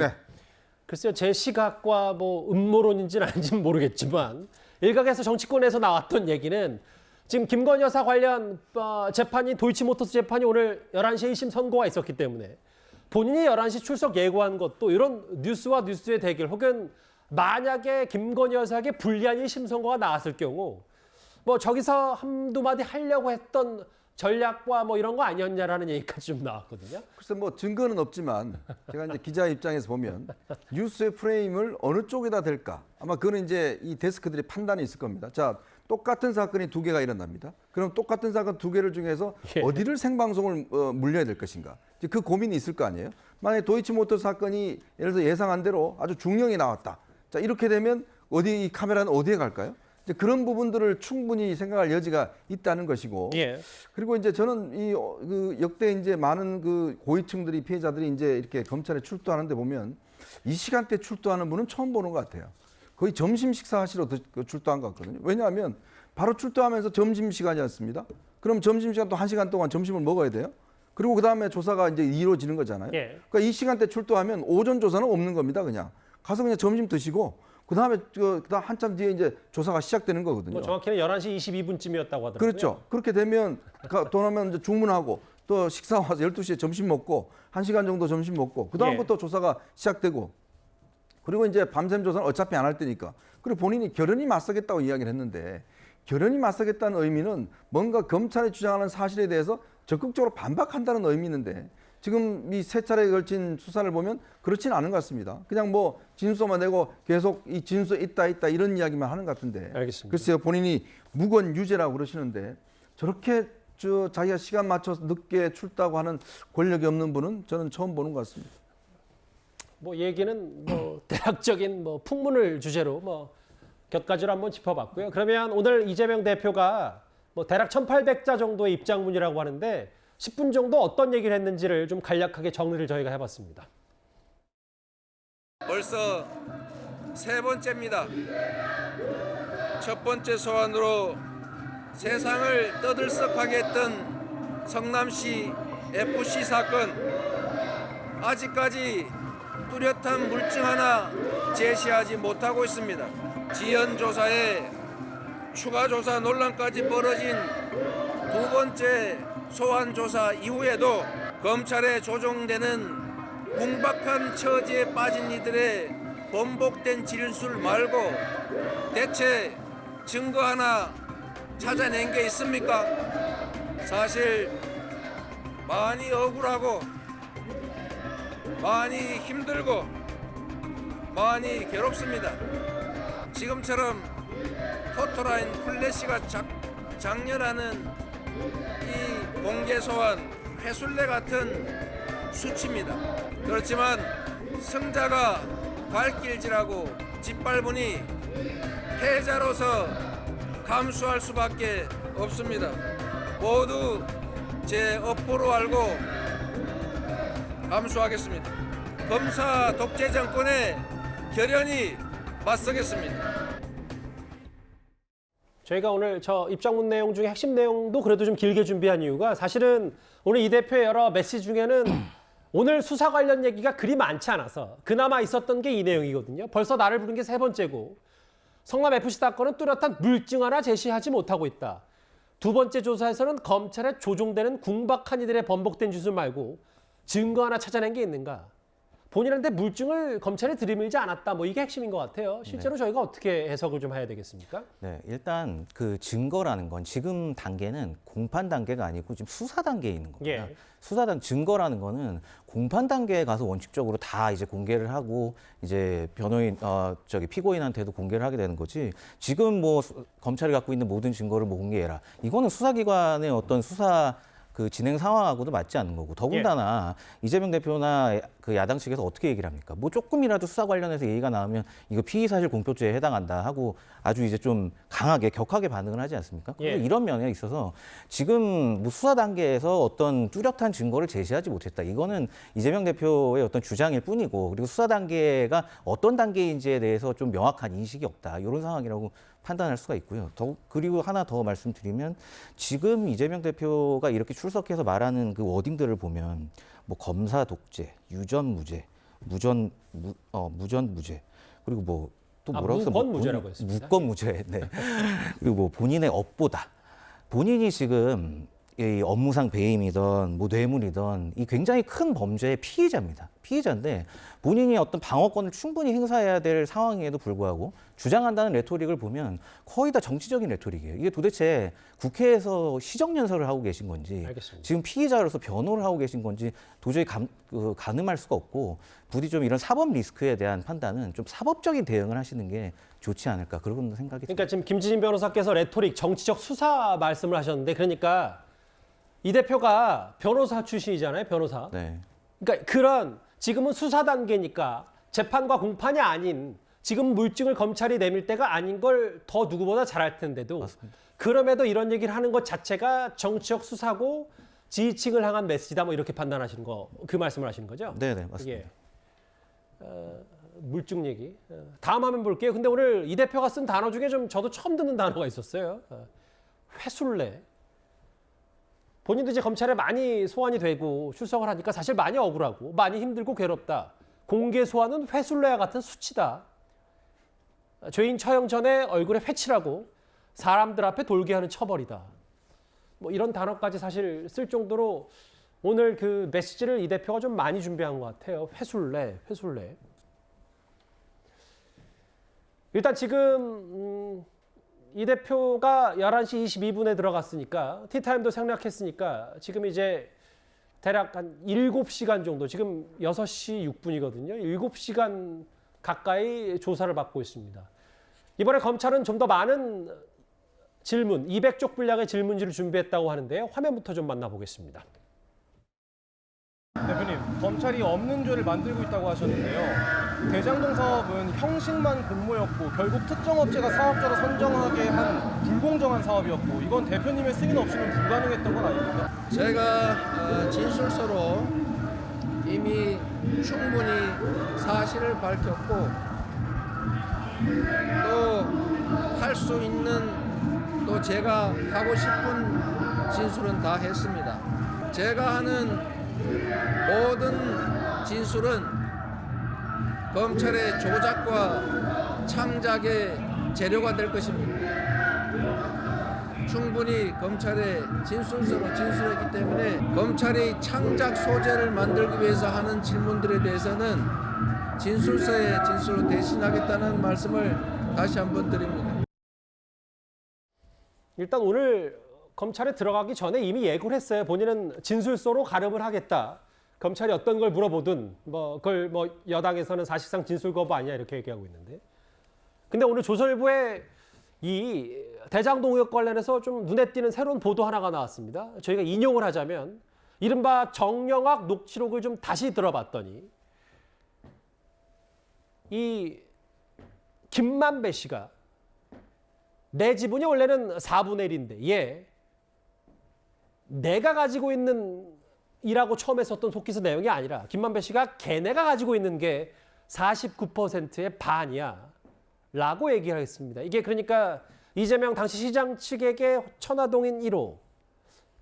글쎄요, 제 시각과 뭐 음모론인지는 아닌지는 모르겠지만 일각에서 정치권에서 나왔던 얘기는 지금 김건희 여사 관련 재판이 도이치모터스 재판이 오늘 11시에 1심 선고가 있었기 때문에 본인이 11시 출석 예고한 것도 이런 뉴스와 뉴스의 대결 혹은 만약에 김건희 여사에게 불리한 1심 선고가 나왔을 경우 뭐 저기서 한두 마디 하려고 했던 전략과 뭐 이런 거 아니었냐라는 얘기까지 좀 나왔거든요. 글쎄 뭐 증거는 없지만 제가 이제 기자 입장에서 보면 뉴스의 프레임을 어느 쪽에다 댈까? 아마 그거는 이제 이 데스크들이 판단이 있을 겁니다. 자, 똑같은 사건이 2개가 일어납니다. 그럼 똑같은 사건 2개를 중에서 어디를 생방송을 물려야 될 것인가? 이제 그 고민이 있을 거 아니에요? 만약에 도이치모터 사건이 예를 들어 예상한 대로 아주 중형이 나왔다. 자, 이렇게 되면 이 카메라는 어디에 갈까요? 이제 그런 부분들을 충분히 생각할 여지가 있다는 것이고. 그리고 이제 저는 그 역대 이제 많은 그 고위층들이 피해자들이 이제 이렇게 검찰에 출두하는데 보면 이 시간대 출두하는 분은 처음 보는 것 같아요. 거의 점심 식사하시러 출두한 것 같거든요. 왜냐하면 바로 출두하면서 점심시간이었습니다. 그럼 점심시간 또 1시간 동안 점심을 먹어야 돼요. 그리고 그다음에 조사가 이제 이루어지는 거잖아요. 그러니까 이 시간대 출두하면 오전 조사는 없는 겁니다. 그냥 가서 그냥 점심 드시고 그다음에 그다음 한참 뒤에 이제 조사가 시작되는 거거든요. 뭐 정확히는 11시 22분쯤이었다고 하더라고요. 그렇죠. 그렇게 되면 돈 하면 이제 주문하고 또 식사 와서 12시에 점심 먹고 1시간 정도 점심 먹고 그다음부터 조사가 시작되고 그리고 이제 밤샘 조사는 어차피 안 할 테니까. 그리고 본인이 결연히 맞서겠다고 이야기를 했는데 결연히 맞서겠다는 의미는 뭔가 검찰이 주장하는 사실에 대해서 적극적으로 반박한다는 의미인데 지금 이 3차례에 걸친 수사를 보면 그렇지는 않은 것 같습니다. 그냥 뭐 진술서만 내고 계속 이 진술서 있다 이런 이야기만 하는 것 같은데. 알겠습니다. 글쎄요, 본인이 무건 유죄라고 그러시는데 저렇게 자기가 시간 맞춰서 늦게 출두하고 하는 권력이 없는 분은 저는 처음 보는 것 같습니다. 뭐 얘기는 뭐 대략적인 뭐 풍문을 주제로 뭐 곁가지로 한번 짚어봤고요. 그러면 오늘 이재명 대표가 뭐 대략 1,800자 정도의 입장문이라고 하는데 10분 정도 어떤 얘기를 했는지를 좀 간략하게 정리를 저희가 해봤습니다. 벌써 세 번째입니다. 첫 번째 소환으로 세상을 떠들썩하게 했던 성남시 FC 사건, 아직까지 뚜렷한 물증 하나 제시하지 못하고 있습니다. 지연 조사에 추가 조사 논란까지 벌어진 두 번째 소환 조사 이후에도 검찰에 조종되는 궁박한 처지에 빠진 이들의 번복된 진술 말고 대체 증거 하나 찾아낸 게 있습니까? 사실 많이 억울하고 많이 힘들고 많이 괴롭습니다. 지금처럼 포토라인 플래시가 장렬하는 이 공개 소환 회술래 같은 수치입니다. 그렇지만 승자가 발길질하고 짓밟으니 패자로서 감수할 수밖에 없습니다. 모두 제 업보로 알고 감수하겠습니다. 검사 독재 정권에 결연히 맞서겠습니다. 저희가 오늘 저 입장문 내용 중에 핵심 내용도 그래도 좀 길게 준비한 이유가 사실은 오늘 이 대표의 여러 메시지 중에는 오늘 수사 관련 얘기가 그리 많지 않아서 그나마 있었던 게 이 내용이거든요. 벌써 나를 부른 게 세 번째고 성남FC 사건은 뚜렷한 물증 하나 제시하지 못하고 있다. 두 번째 조사에서는 검찰에 조종되는 궁박한 이들의 번복된 진술 말고 증거 하나 찾아낸 게 있는가. 본인한테 물증을 검찰에 들이밀지 않았다. 뭐 이게 핵심인 것 같아요. 실제로 저희가 어떻게 해석을 좀 해야 되겠습니까? 네, 일단 그 증거라는 건 지금 단계는 공판 단계가 아니고 지금 수사 단계에 있는 겁니다. 예. 증거라는 거는 공판 단계에 가서 원칙적으로 다 이제 공개를 하고 이제 변호인 피고인한테도 공개를 하게 되는 거지. 지금 뭐 검찰이 갖고 있는 모든 증거를 뭐 공개해라. 이거는 수사기관의 어떤 수사 그 진행 상황하고도 맞지 않는 거고 더군다나 이재명 대표나 그 야당 측에서 어떻게 얘기를 합니까? 뭐 조금이라도 수사 관련해서 얘기가 나오면 이거 피의사실 공표죄에 해당한다 하고 아주 이제 좀 강하게 격하게 반응을 하지 않습니까? 그래서 이런 면에 있어서 지금 뭐 수사 단계에서 어떤 뚜렷한 증거를 제시하지 못했다. 이거는 이재명 대표의 어떤 주장일 뿐이고 그리고 수사 단계가 어떤 단계인지에 대해서 좀 명확한 인식이 없다. 이런 상황이라고 판단할 수가 있고요. 그리고 하나 더 말씀드리면 지금 이재명 대표가 이렇게 출석해서 말하는 그 워딩들을 보면 뭐 검사 독재, 유전 무죄, 무전 무죄 그리고 뭐 또 뭐라고 써? 무건 무죄라고 했습니다. 무건 무죄. 네. 그리고 뭐 본인의 업보다. 본인이 지금 이 업무상 배임이든 뭐 뇌물이든 이 굉장히 큰 범죄의 피의자입니다. 피의자인데 본인이 어떤 방어권을 충분히 행사해야 될 상황에도 불구하고 주장한다는 레토릭을 보면 거의 다 정치적인 레토릭이에요. 이게 도대체 국회에서 시정연설을 하고 계신 건지 알겠습니다. 지금 피의자로서 변호를 하고 계신 건지 도저히 가늠할 수가 없고 부디 좀 이런 사법 리스크에 대한 판단은 좀 사법적인 대응을 하시는 게 좋지 않을까 그런 생각이 듭니다. 그러니까 지금 김지진 변호사께서 레토릭, 정치적 수사 말씀을 하셨는데 그러니까 이 대표가 변호사 출신이잖아요, 변호사. 네. 그러니까 그런 지금은 수사 단계니까 재판과 공판이 아닌 지금 물증을 검찰이 내밀 때가 아닌 걸 더 누구보다 잘할 텐데도 맞습니다. 그럼에도 이런 얘기를 하는 것 자체가 정치적 수사고 지지층을 향한 메시지다 뭐 이렇게 판단하시는 거, 그 말씀을 하시는 거죠? 네네, 맞습니다. 물증 얘기. 다음 화면 볼게요. 근데 오늘 이 대표가 쓴 단어 중에 좀 저도 처음 듣는 단어가 있었어요. 회술래. 본인도 이제 검찰에 많이 소환이 되고 출석을 하니까 사실 많이 억울하고 많이 힘들고 괴롭다. 공개 소환은 회술래와 같은 수치다. 죄인 처형 전에 얼굴에 회칠하고 사람들 앞에 돌게 하는 처벌이다. 뭐 이런 단어까지 사실 쓸 정도로 오늘 그 메시지를 이 대표가 좀 많이 준비한 것 같아요. 회술래. 일단 지금 이 대표가 11시 22분에 들어갔으니까 티타임도 생략했으니까 지금 이제 대략 한 7시간 정도, 지금 6시 6분이거든요. 7시간 가까이 조사를 받고 있습니다. 이번에 검찰은 좀 더 많은 질문, 200쪽 분량의 질문지를 준비했다고 하는데요. 화면부터 좀 만나보겠습니다. 대표님, 검찰이 없는 죄를 만들고 있다고 하셨는데요. 대장동 사업은 형식만 공모였고 결국 특정 업체가 사업자로 선정하게 한 불공정한 사업이었고 이건 대표님의 승인 없이는 불가능했던 건 아닙니까? 제가 진술서로 이미 충분히 사실을 밝혔고 또 할 수 있는 또 제가 하고 싶은 진술은 다 했습니다. 제가 하는 모든 진술은 검찰의 조작과 창작의 재료가 될 것입니다. 충분히 검찰의 진술서로 진술했기 때문에 검찰이 창작 소재를 만들기 위해서 하는 질문들에 대해서는 진술서에 진술로 대신하겠다는 말씀을 다시 한번 드립니다. 일단 오늘 검찰에 들어가기 전에 이미 예고를 했어요. 본인은 진술서로 가름을 하겠다. 검찰이 어떤 걸 물어보든 그걸 여당에서는 사실상 진술 거부 아니냐 이렇게 얘기하고 있는데. 근데 오늘 조선일보에 이 대장동 의혹 관련해서 좀 눈에 띄는 새로운 보도 하나가 나왔습니다. 저희가 인용을 하자면 이른바 정영학 녹취록을 좀 다시 들어봤더니 이 김만배 씨가 내 지분이 원래는 4분의 1인데 내가 가지고 있는 이라고 처음에 썼던 속기서 내용이 아니라 김만배 씨가 걔네가 가지고 있는 게 49%의 반이야 라고 얘기하겠습니다. 이게 그러니까 이재명 당시 시장 측에게 천화동인 1호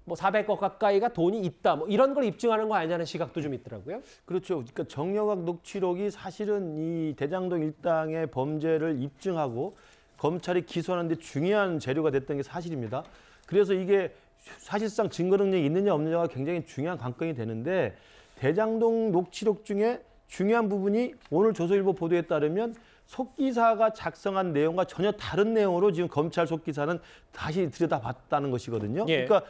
400억 가까이가 돈이 있다 이런 걸 입증하는 거 아니냐는 시각도 좀 있더라고요. 그렇죠. 그러니까 정영학 녹취록이 사실은 이 대장동 일당의 범죄를 입증하고 검찰이 기소하는 데 중요한 재료가 됐던 게 사실입니다. 그래서 이게 사실상 증거 능력이 있느냐 없느냐가 굉장히 중요한 관건이 되는데 대장동 녹취록 중에 중요한 부분이 오늘 조선일보 보도에 따르면 속기사가 작성한 내용과 전혀 다른 내용으로 지금 검찰 속기사는 다시 들여다봤다는 것이거든요. 그러니까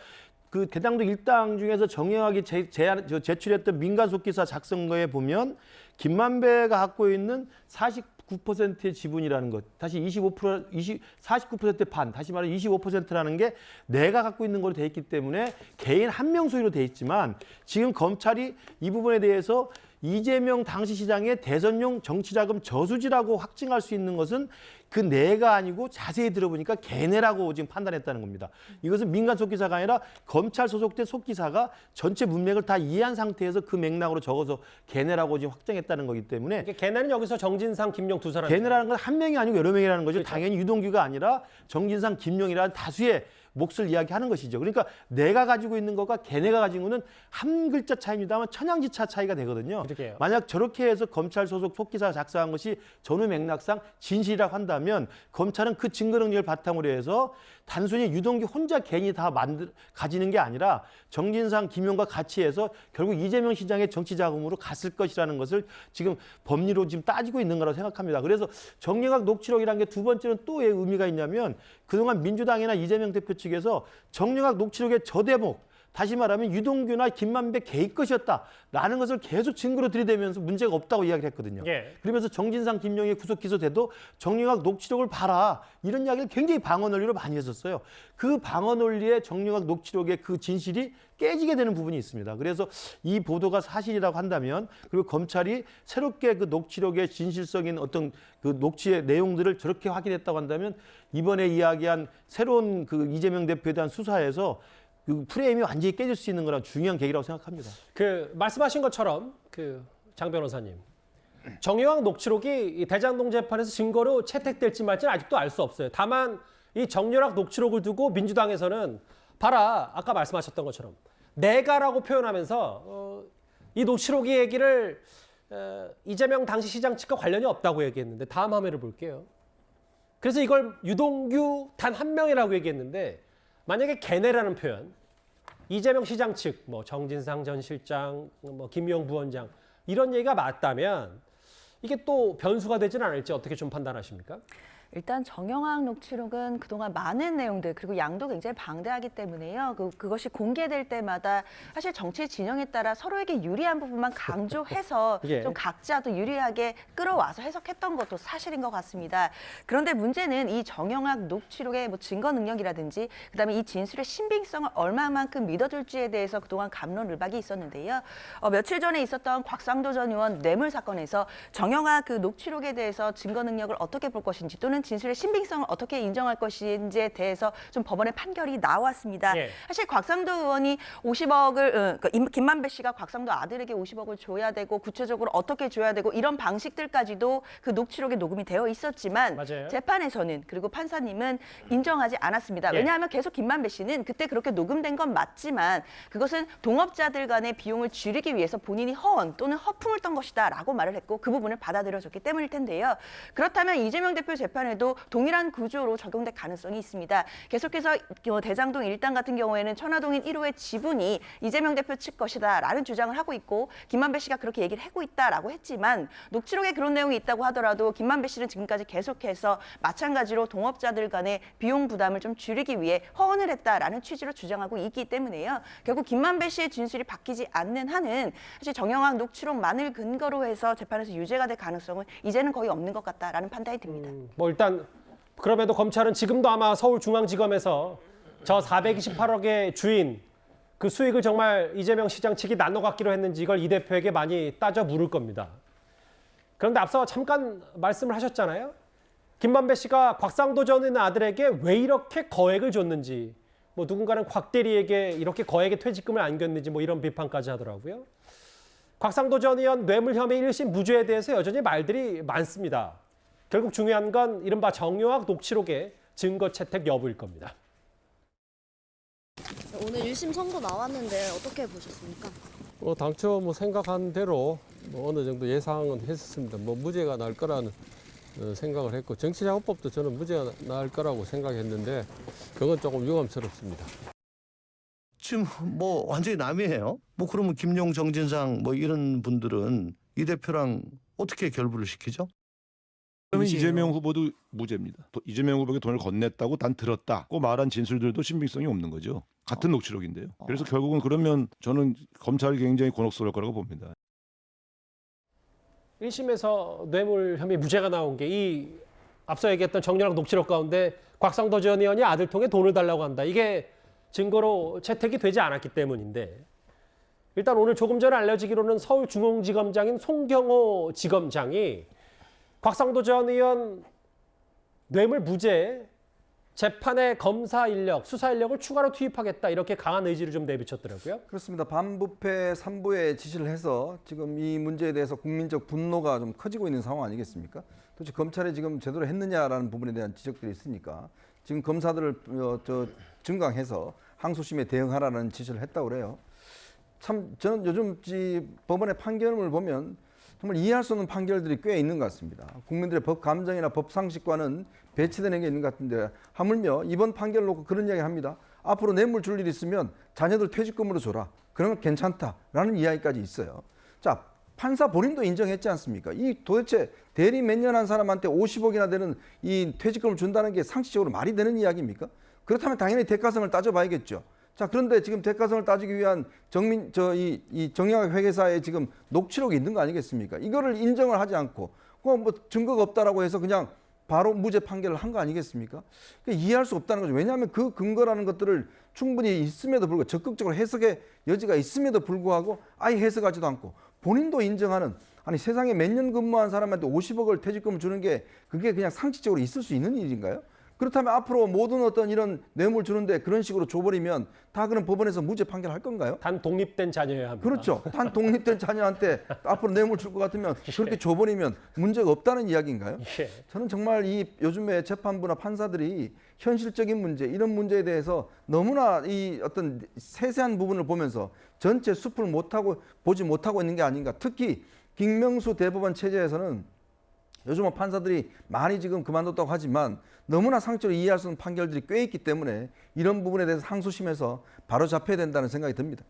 그 대장동 일당 중에서 정영학이 제출했던 민간 속기사 작성거에 보면 김만배가 갖고 있는 49%의 지분이라는 것, 다시 49%의 반, 다시 말해 25%라는 게 내가 갖고 있는 걸로 돼 있기 때문에 개인 한 명 소유로 돼 있지만 지금 검찰이 이 부분에 대해서 이재명 당시 시장의 대선용 정치자금 저수지라고 확증할 수 있는 것은 그 내가 아니고 자세히 들어보니까 걔네라고 지금 판단했다는 겁니다. 이것은 민간 속기사가 아니라 검찰 소속된 속기사가 전체 문맥을 다 이해한 상태에서 그 맥락으로 적어서 걔네라고 지금 확정했다는 거기 때문에 걔네는 여기서 정진상, 김용 두 사람. 걔네라는 건 한 명이 아니고 여러 명이라는 거죠. 그렇죠. 당연히 유동규가 아니라 정진상, 김용이라는 다수의 몫을 이야기하는 것이죠. 그러니까 내가 가지고 있는 것과 걔네가 가지고 있는 한 글자 차이입니다만 천양지차 차이가 되거든요. 그러게요. 만약 저렇게 해서 검찰 소속 속기사가 작성한 것이 전후 맥락상 진실이라고 한다면 검찰은 그 증거 능력을 바탕으로 해서 단순히 유동규 혼자 괜히 다 가지는 게 아니라 정진상, 김용과 같이 해서 결국 이재명 시장의 정치 자금으로 갔을 것이라는 것을 지금 법리로 지금 따지고 있는 거라고 생각합니다. 그래서 정영학 녹취록이라는 게 두 번째는 또 왜 의미가 있냐면 그동안 민주당이나 이재명 대표 측에서 정영학 녹취록의 저 대목, 다시 말하면 유동규나 김만배 개입 것이었다라는 것을 계속 증거로 들이대면서 문제가 없다고 이야기를 했거든요. 그러면서 정진상, 김용이 구속 기소돼도 정영학 녹취록을 봐라 이런 이야기를 굉장히 방어 논리로 많이 했었어요. 그 방어 논리의 정영학 녹취록의 그 진실이 깨지게 되는 부분이 있습니다. 그래서 이 보도가 사실이라고 한다면 그리고 검찰이 새롭게 그 녹취록의 진실성인 어떤 그 녹취의 내용들을 저렇게 확인했다고 한다면 이번에 이야기한 새로운 그 이재명 대표에 대한 수사에서 그 프레임이 완전히 깨질 수 있는 거랑 중요한 계기라고 생각합니다. 그 말씀하신 것처럼 장 변호사님, 정영학 녹취록이 이 대장동 재판에서 증거로 채택될지 말지는 아직도 알 수 없어요. 다만 이 정영학 녹취록을 두고 민주당에서는 봐라, 아까 말씀하셨던 것처럼 내가라고 표현하면서 이 녹취록의 얘기를 이재명 당시 시장 측과 관련이 없다고 얘기했는데 다음 화면을 볼게요. 그래서 이걸 유동규 단 한 명이라고 얘기했는데 만약에 걔네라는 표현, 이재명 시장 측, 정진상 전 실장, 김용 부원장 이런 얘기가 맞다면 이게 또 변수가 되지는 않을지 어떻게 좀 판단하십니까? 일단 정영학 녹취록은 그동안 많은 내용들 그리고 양도 굉장히 방대하기 때문에요. 그것이 공개될 때마다 사실 정치 진영에 따라 서로에게 유리한 부분만 강조해서 예. 좀 각자 또 유리하게 끌어와서 해석했던 것도 사실인 것 같습니다. 그런데 문제는 이 정영학 녹취록의 뭐 증거 능력이라든지 그다음에 이 진술의 신빙성을 얼마만큼 믿어줄지에 대해서 그동안 갑론을박이 있었는데요. 며칠 전에 있었던 곽상도 전 의원 뇌물 사건에서 정영학 그 녹취록에 대해서 증거 능력을 어떻게 볼 것인지 또는 진술의 신빙성을 어떻게 인정할 것인지에 대해서 좀 법원의 판결이 나왔습니다. 예. 사실 곽상도 의원이 50억을 김만배 씨가 곽상도 아들에게 50억을 줘야 되고 구체적으로 어떻게 줘야 되고 이런 방식들까지도 그 녹취록에 녹음이 되어 있었지만 맞아요. 재판에서는 그리고 판사님은 인정하지 않았습니다. 예. 왜냐하면 계속 김만배 씨는 그때 그렇게 녹음된 건 맞지만 그것은 동업자들 간의 비용을 줄이기 위해서 본인이 허언 또는 허풍을 떤 것이다라고 말을 했고 그 부분을 받아들여줬기 때문일 텐데요. 그렇다면 이재명 대표 재판에도 동일한 구조로 적용될 가능성이 있습니다. 계속해서 대장동 1당 같은 경우에는 천화동인 1호의 지분이 이재명 대표 측 것이다라는 주장을 하고 있고 김만배 씨가 그렇게 얘기를 하고 있다라고 했지만 녹취록에 그런 내용이 있다고 하더라도 김만배 씨는 지금까지 계속해서 마찬가지로 동업자들 간의 비용 부담을 좀 줄이기 위해 허언을 했다라는 취지로 주장하고 있기 때문에요. 결국 김만배 씨의 진술이 바뀌지 않는 한은 사실 정영학 녹취록만을 근거로 해서 재판에서 유죄가 될 가능성은 이제는 거의 없는 것 같다라는 판단이 듭니다. 뭐 일단 그럼에도 검찰은 지금도 아마 서울중앙지검에서 저 428억의 주인 그 수익을 정말 이재명 시장 측이 나눠 갖기로 했는지 이걸 이 대표에게 많이 따져 물을 겁니다. 그런데 앞서 잠깐 말씀을 하셨잖아요. 김만배 씨가 곽상도 전 의원 아들에게 왜 이렇게 거액을 줬는지, 뭐 누군가는 곽 대리에게 이렇게 거액의 퇴직금을 안겼는지 뭐 이런 비판까지 하더라고요. 곽상도 전 의원 뇌물 혐의 1심 무죄에 대해서 여전히 말들이 많습니다. 결국 중요한 건 이른바 정영학 녹취록의 증거 채택 여부일 겁니다. 오늘 1심 선고 나왔는데 어떻게 보셨습니까? 당초 생각한 대로 어느 정도 예상은 했었습니다. 무죄가 날 거라는 생각을 했고 정치자금법도 저는 무죄가 날 거라고 생각했는데 그건 조금 유감스럽습니다. 지금 완전히 남이에요. 그러면 김용, 정진상 이런 분들은 이 대표랑 어떻게 결부를 시키죠? 그러면 이재명 후보도 무죄입니다. 이재명 후보에게 돈을 건넸다고 단 들었다고 말한 진술들도 신빙성이 없는 거죠. 같은 녹취록인데요. 그래서 결국은 그러면 저는 검찰이 굉장히 곤혹스러울 거라고 봅니다. 1심에서 뇌물 혐의 무죄가 나온 게 이 앞서 얘기했던 정영학 녹취록 가운데 곽상도 전 의원이 아들 통해 돈을 달라고 한다. 이게 증거로 채택이 되지 않았기 때문인데 일단 오늘 조금 전에 알려지기로는 서울중앙지검장인 송경호 지검장이 곽상도 전 의원 뇌물 무죄 재판에 검사 인력, 수사 인력을 추가로 투입하겠다 이렇게 강한 의지를 좀 내비쳤더라고요. 그렇습니다. 반부패 3부에 지시를 해서 지금 이 문제에 대해서 국민적 분노가 좀 커지고 있는 상황 아니겠습니까? 도대체 검찰이 지금 제대로 했느냐라는 부분에 대한 지적들이 있으니까 지금 검사들을 증강해서 항소심에 대응하라는 지시를 했다고 그래요. 참 저는 요즘 법원의 판결을 보면 정말 이해할 수 없는 판결들이 꽤 있는 것 같습니다. 국민들의 법 감정이나 법 상식과는 배치되는 게 있는 것 같은데 하물며 이번 판결 놓고 그런 이야기 합니다. 앞으로 뇌물 줄 일 있으면 자녀들 퇴직금으로 줘라. 그러면 괜찮다라는 이야기까지 있어요. 자, 판사 본인도 인정했지 않습니까? 이 도대체 대리 몇 년 한 사람한테 50억이나 되는 이 퇴직금을 준다는 게 상식적으로 말이 되는 이야기입니까? 그렇다면 당연히 대가성을 따져봐야겠죠. 자, 그런데 지금 대가성을 따지기 위한 이 정영학 회계사의 지금 녹취록이 있는 거 아니겠습니까? 이거를 인정을 하지 않고 증거가 없다라고 해서 그냥 바로 무죄 판결을 한 거 아니겠습니까? 그러니까 이해할 수 없다는 거죠. 왜냐하면 그 근거라는 것들을 충분히 있음에도 불구하고 적극적으로 해석의 여지가 있음에도 불구하고 아예 해석하지도 않고 본인도 인정하는 아니 세상에 몇 년 근무한 사람한테 50억을 퇴직금을 주는 게 그게 그냥 상식적으로 있을 수 있는 일인가요? 그렇다면 앞으로 모든 어떤 이런 뇌물 주는데 그런 식으로 줘버리면 다 그럼 법원에서 무죄 판결할 건가요? 단 독립된 자녀여야 합니다. 그렇죠. 단 독립된 자녀한테 앞으로 뇌물 줄 것 같으면 그렇게 줘버리면 문제가 없다는 이야기인가요? 예. 저는 정말 이 요즘에 재판부나 판사들이 현실적인 문제, 이런 문제에 대해서 너무나 이 어떤 세세한 부분을 보면서 전체 숲을 보지 못하고 있는 게 아닌가. 특히 김명수 대법원 체제에서는 요즘은 판사들이 많이 지금 그만뒀다고 하지만 너무나 상식적으로 이해할 수 없는 판결들이 꽤 있기 때문에 이런 부분에 대해서 항소심에서 바로 잡혀야 된다는 생각이 듭니다.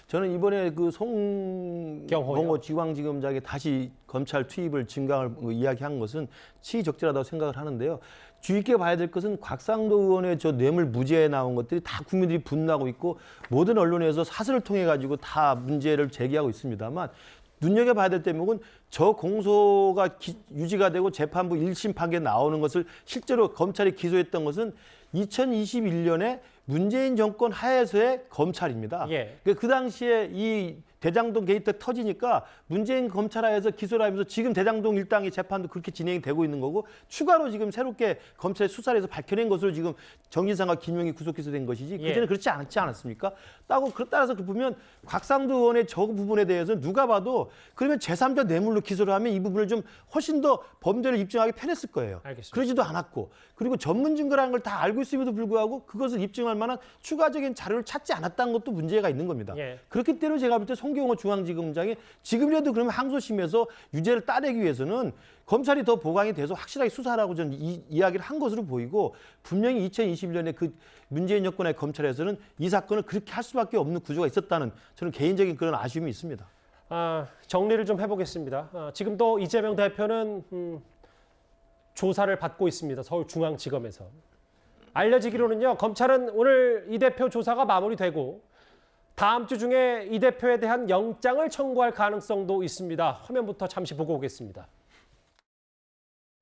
저는 이번에 그 송경호 지방지검장이 다시 검찰 투입을 증강을 이야기한 것은 시의적절하다고 생각을 하는데요. 주의 깊게 봐야 될 것은 곽상도 의원의 저 뇌물 무죄에 나온 것들이 다 국민들이 분노하고 있고 모든 언론에서 사설을 통해 가지고 다 문제를 제기하고 있습니다만 눈여겨봐야 될 대목은 저 공소가 유지가 되고 재판부 1심 판결 나오는 것을 실제로 검찰이 기소했던 것은 2021년에 문재인 정권 하에서의 검찰입니다. 예. 그 당시에 이 대장동 게이트 터지니까 문재인 검찰 하에서 기소를 하면서 지금 대장동 일당의 재판도 그렇게 진행이 되고 있는 거고 추가로 지금 새롭게 검찰 수사를 해서 밝혀낸 것으로 지금 정진상과 김용이 구속 기소된 것이지 예. 그전에 그렇지 않았습니까? 따라서 보면 곽상도 의원의 저 부분에 대해서는 누가 봐도 그러면 제3자 뇌물로 기소를 하면 이 부분을 좀 훨씬 더 범죄를 입증하기 편했을 거예요. 알겠습니다. 그러지도 않았고 그리고 전문 증거라는 걸 다 알고 있음에도 불구하고 그것을 입증할 만한 추가적인 자료를 찾지 않았다는 것도 문제가 있는 겁니다. 예. 그렇기 때문에 제가 볼 때 송경호 중앙지검장이 지금이라도 그러면 항소심에서 유죄를 따내기 위해서는 검찰이 더 보강이 돼서 확실하게 수사하라고 저는 이야기를 한 것으로 보이고 분명히 2021년에 그 문재인 여권의 검찰에서는 이 사건을 그렇게 할 수밖에 없는 구조가 있었다는 저는 개인적인 그런 아쉬움이 있습니다. 정리를 좀 해보겠습니다. 지금도 이재명 대표는 조사를 받고 있습니다. 서울중앙지검에서. 알려지기로는요. 검찰은 오늘 이 대표 조사가 마무리되고 다음 주 중에 이 대표에 대한 영장을 청구할 가능성도 있습니다. 화면부터 잠시 보고 오겠습니다.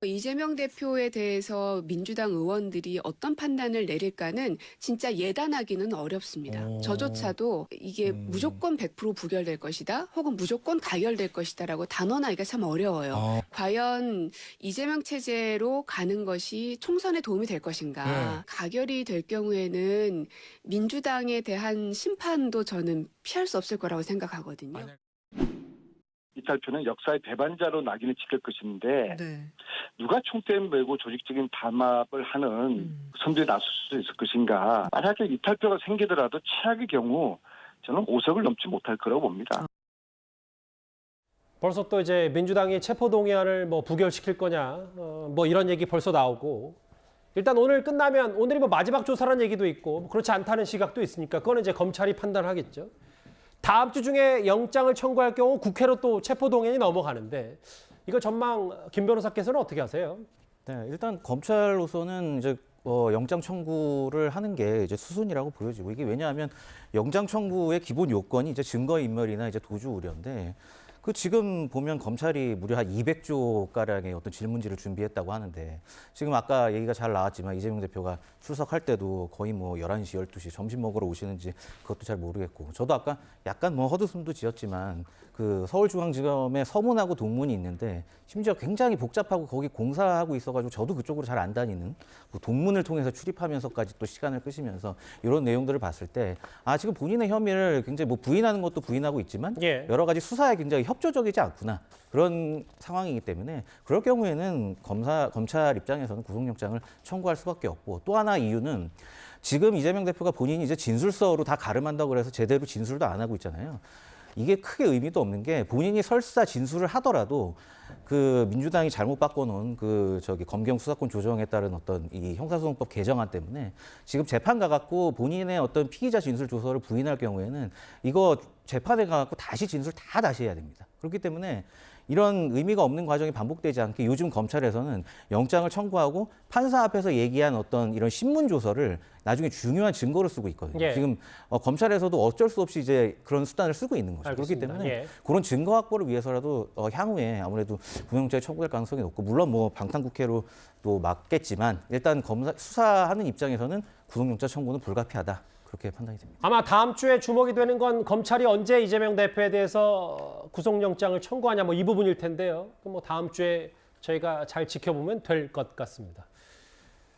이재명 대표에 대해서 민주당 의원들이 어떤 판단을 내릴까는 진짜 예단하기는 어렵습니다. 저조차도 이게 무조건 100% 부결될 것이다 혹은 무조건 가결될 것이다라고 단언하기가 참 어려워요. 과연 이재명 체제로 가는 것이 총선에 도움이 될 것인가. 가결이 될 경우에는 민주당에 대한 심판도 저는 피할 수 없을 거라고 생각하거든요. 이탈표는 역사의 배반자로 낙인을 찍힐 것인데 누가 총대를 메고 조직적인 담합을 하는 선두에 나설 수 있을 것인가. 만약에 이탈표가 생기더라도 최악의 경우 저는 5석을 넘지 못할 거라고 봅니다. 벌써 또 이제 민주당이 체포동의안을 부결시킬 거냐 이런 얘기 벌써 나오고 일단 오늘 끝나면 오늘이 마지막 조사라는 얘기도 있고 그렇지 않다는 시각도 있으니까 그건 이제 검찰이 판단하겠죠. 다음 주 중에 영장을 청구할 경우 국회로 또 체포동의안이 넘어가는데 이거 전망 김 변호사께서는 어떻게 하세요? 네, 일단 검찰로서는 이제 영장 청구를 하는 게 이제 수순이라고 보여지고 이게 왜냐하면 영장 청구의 기본 요건이 이제 증거인멸이나 이제 도주 우려인데 그 지금 보면 검찰이 무려 한 200조 가량의 어떤 질문지를 준비했다고 하는데 지금 아까 얘기가 잘 나왔지만 이재명 대표가 출석할 때도 거의 11시, 12시 점심 먹으러 오시는지 그것도 잘 모르겠고 저도 아까 약간 헛웃음도 지었지만 그 서울중앙지검에 서문하고 동문이 있는데 심지어 굉장히 복잡하고 거기 공사하고 있어가지고 저도 그쪽으로 잘 안 다니는 동문을 통해서 출입하면서까지 또 시간을 끄시면서 이런 내용들을 봤을 때 지금 본인의 혐의를 굉장히 부인하는 것도 부인하고 있지만 여러 가지 수사에 굉장히 협조적이지 않구나 그런 상황이기 때문에 그럴 경우에는 검찰 입장에서는 구속영장을 청구할 수밖에 없고 또 하나 이유는 지금 이재명 대표가 본인이 이제 진술서로 다 가름한다고 그래서 제대로 진술도 안 하고 있잖아요. 이게 크게 의미도 없는 게 본인이 설사 진술을 하더라도 그 민주당이 잘못 바꿔놓은 검경 수사권 조정에 따른 어떤 이 형사소송법 개정안 때문에 지금 재판 가갖고 본인의 어떤 피의자 진술 조서를 부인할 경우에는 이거 재판에 가갖고 다시 진술 다시 해야 됩니다. 그렇기 때문에 이런 의미가 없는 과정이 반복되지 않게 요즘 검찰에서는 영장을 청구하고 판사 앞에서 얘기한 어떤 이런 신문 조서를 나중에 중요한 증거로 쓰고 있거든요. 지금 검찰에서도 어쩔 수 없이 이제 그런 수단을 쓰고 있는 거죠. 알겠습니다. 그렇기 때문에 그런 증거 확보를 위해서라도 향후에 아무래도 구속영장이 청구될 가능성이 높고 물론 방탄국회로 또 막겠지만 일단 수사하는 입장에서는 구속영장 청구는 불가피하다. 그렇게 판단이 됩니다. 아마 다음 주에 주목이 되는 건 검찰이 언제 이재명 대표에 대해서 구속영장을 청구하냐 이 부분일 텐데요. 다음 주에 저희가 잘 지켜보면 될 것 같습니다.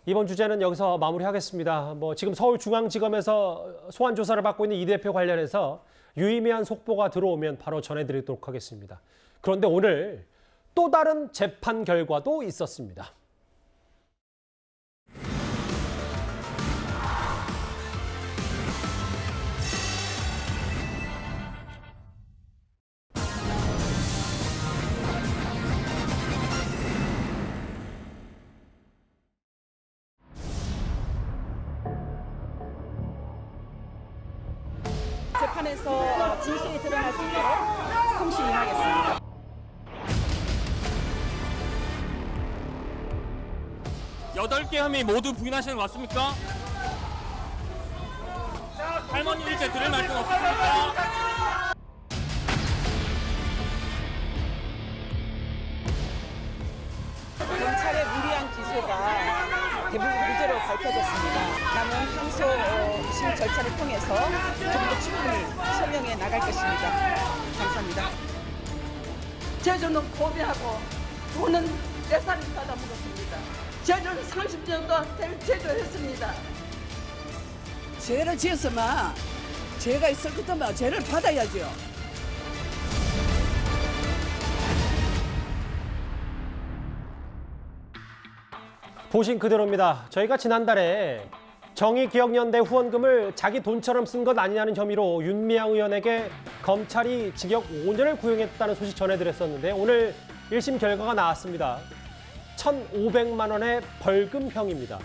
이번 주제는 여기서 마무리하겠습니다. 지금 서울중앙지검에서 소환 조사를 받고 있는 이 대표 관련해서 유의미한 속보가 들어오면 바로 전해드리도록 하겠습니다. 그런데 오늘 또 다른 재판 결과도 있었습니다. 법원에서 진실이 드러날 수 있도록 성실히 임하겠습니다. 여덟 개 혐의 모두 부인하시는 것 맞습니까? 할머니께 들을 말씀 없습니까? 검찰의 무리한 기소가 대부분 무죄로 밝혀졌습니다. 남은 항소 심 절차를 통해서 좀 더 충분히 설명해 나갈 것입니다. 감사합니다. 제주는 고비하고 돈은 떼살이 받아먹었습니다. 제주는 30년 동안 제주했습니다. 죄를 지었으면 죄가 있을 것도 죄를 받아야죠. 보신 그대로입니다. 저희가 지난달에 정의기억연대 후원금을 자기 돈처럼 쓴 것 아니냐는 혐의로 윤미향 의원에게 검찰이 징역 5년을 구형했다는 소식 전해드렸었는데 오늘 1심 결과가 나왔습니다. 1,500만 원의 벌금형입니다.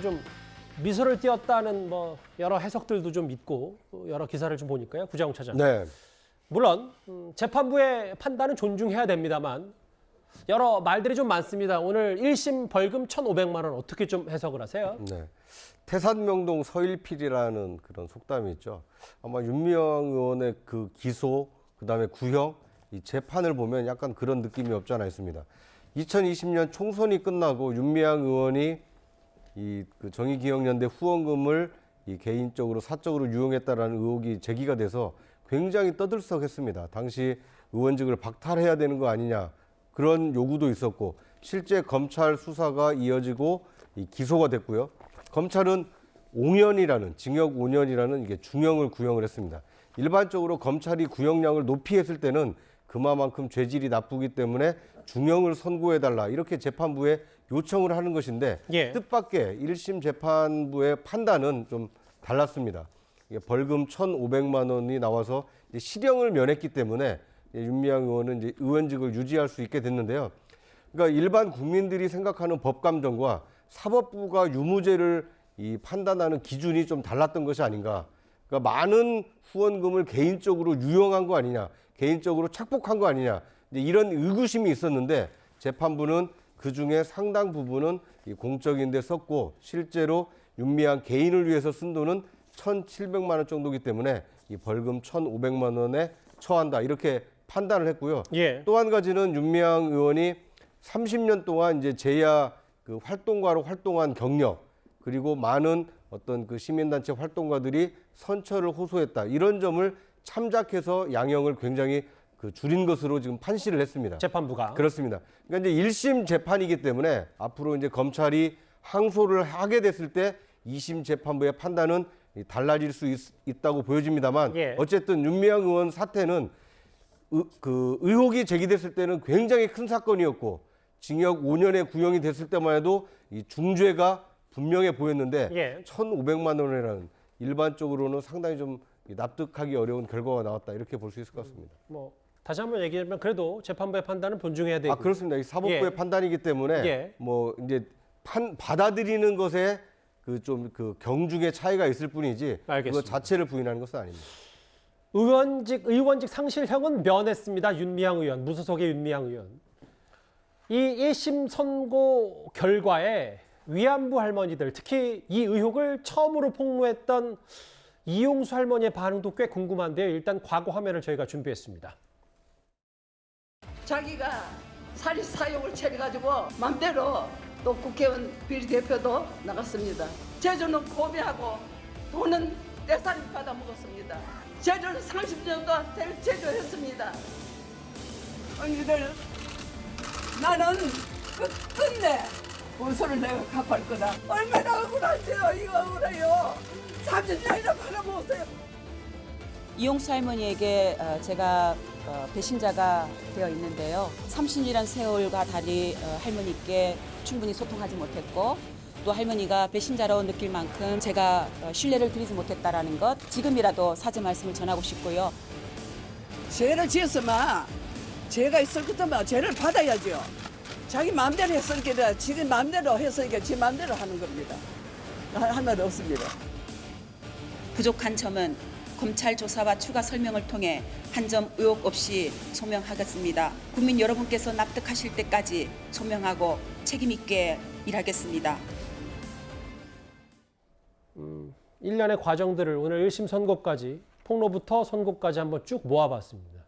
좀 미소를 띄었다는 여러 해석들도 좀 있고 여러 기사를 좀 보니까요. 구자웅 차장. 네. 물론 재판부의 판단은 존중해야 됩니다만 여러 말들이 좀 많습니다. 오늘 1심 벌금 1,500만 원 어떻게 좀 해석을 하세요? 네. 태산명동 서일필이라는 그런 속담이 있죠. 아마 윤미향 의원의 그 기소, 그다음에 구형, 이 재판을 보면 약간 그런 느낌이 없지 않아 있습니다. 2020년 총선이 끝나고 윤미향 의원이 그 정의기억연대 후원금을 개인적으로 사적으로 유용했다라는 의혹이 제기가 돼서 굉장히 떠들썩했습니다. 당시 의원직을 박탈해야 되는 거 아니냐 그런 요구도 있었고 실제 검찰 수사가 이어지고 기소가 됐고요. 검찰은 5년이라는 징역 5년이라는 이게 중형을 구형을 했습니다. 일반적으로 검찰이 구형량을 높이 했을 때는 그만큼 죄질이 나쁘기 때문에 중형을 선고해달라 이렇게 재판부에 요청을 하는 것인데 뜻밖의 1심 재판부의 판단은 좀 달랐습니다. 이게 벌금 1,500만 원이 나와서 실형을 면했기 때문에 윤미향 의원은 이제 의원직을 유지할 수 있게 됐는데요. 그러니까 일반 국민들이 생각하는 법감정과 사법부가 유무죄를 판단하는 기준이 좀 달랐던 것이 아닌가. 그러니까 많은 후원금을 개인적으로 유용한 거 아니냐, 개인적으로 착복한 거 아니냐, 이제 이런 의구심이 있었는데 재판부는 그 중에 상당 부분은 공적인 데 썼고 실제로 윤미향 개인을 위해서 쓴 돈은 1,700만 원 정도이기 때문에 이 벌금 1,500만 원에 처한다 이렇게 판단을 했고요. 또 한 가지는 윤미향 의원이 30년 동안 이제 제야 그 활동가로 활동한 경력 그리고 많은 어떤 그 시민단체 활동가들이 선처를 호소했다 이런 점을 참작해서 양형을 굉장히 그 줄인 것으로 지금 판시를 했습니다. 재판부가 그렇습니다. 그러니까 이제 1심 재판이기 때문에 앞으로 이제 검찰이 항소를 하게 됐을 때 2심 재판부의 판단은 달라질 수 있다고 보여집니다만 어쨌든 윤미향 의원 사태는 그 의혹이 제기됐을 때는 굉장히 큰 사건이었고 징역 5년의 구형이 됐을 때만 해도 이 중죄가 분명해 보였는데 1,500만 원이라는 일반적으로는 상당히 좀 납득하기 어려운 결과가 나왔다 이렇게 볼 수 있을 것 같습니다. 다시 한번 얘기하면 그래도 재판부의 판단은 존중해야 되고. 그렇습니다. 이 사법부의 판단이기 때문에 이제 받아들이는 것에 그 좀 그 경중의 차이가 있을 뿐이지 그거 자체를 부인하는 것은 아닙니다. 의원직 상실형은 면했습니다. 윤미향 의원, 무소속의 윤미향 의원. 이 1심 선고 결과에 위안부 할머니들, 특히 이 의혹을 처음으로 폭로했던 이용수 할머니의 반응도 꽤 궁금한데요. 일단 과거 화면을 저희가 준비했습니다. 자기가 사리 사욕을 차려가지고 맘대로 또 국회의원 비례대표도 나갔습니다. 제주는 고비하고 돈은 떼살이 받아먹었습니다. 제주는 30년 동안 제주했습니다. 언니들 나는 끝내 원소를 내가 갚을 거다. 얼마나 억울한지요. 이거 억울해요. 30년이나 받아먹었어요. 이용수 할머니에게 제가 배신자가 되어 있는데요. 30년이란 세월과 달리 할머니께 충분히 소통하지 못했고 또 할머니가 배신자로 느낄 만큼 제가 신뢰를 드리지 못했다라는 것 지금이라도 사죄 말씀을 전하고 싶고요. 죄를 지었으면 죄가 있을 것도 죄를 받아야죠. 자기 마음대로 했으니까 지금 마음대로 했으니까 지 마음대로 하는 겁니다. 할 말 없습니다. 부족한 점은 검찰 조사와 추가 설명을 통해 한 점 의혹 없이 소명하겠습니다. 국민 여러분께서 납득하실 때까지 소명하고 책임 있게 일하겠습니다. 1년의 과정들을 오늘 1심 선고까지, 폭로부터 선고까지 한번 쭉 모아봤습니다.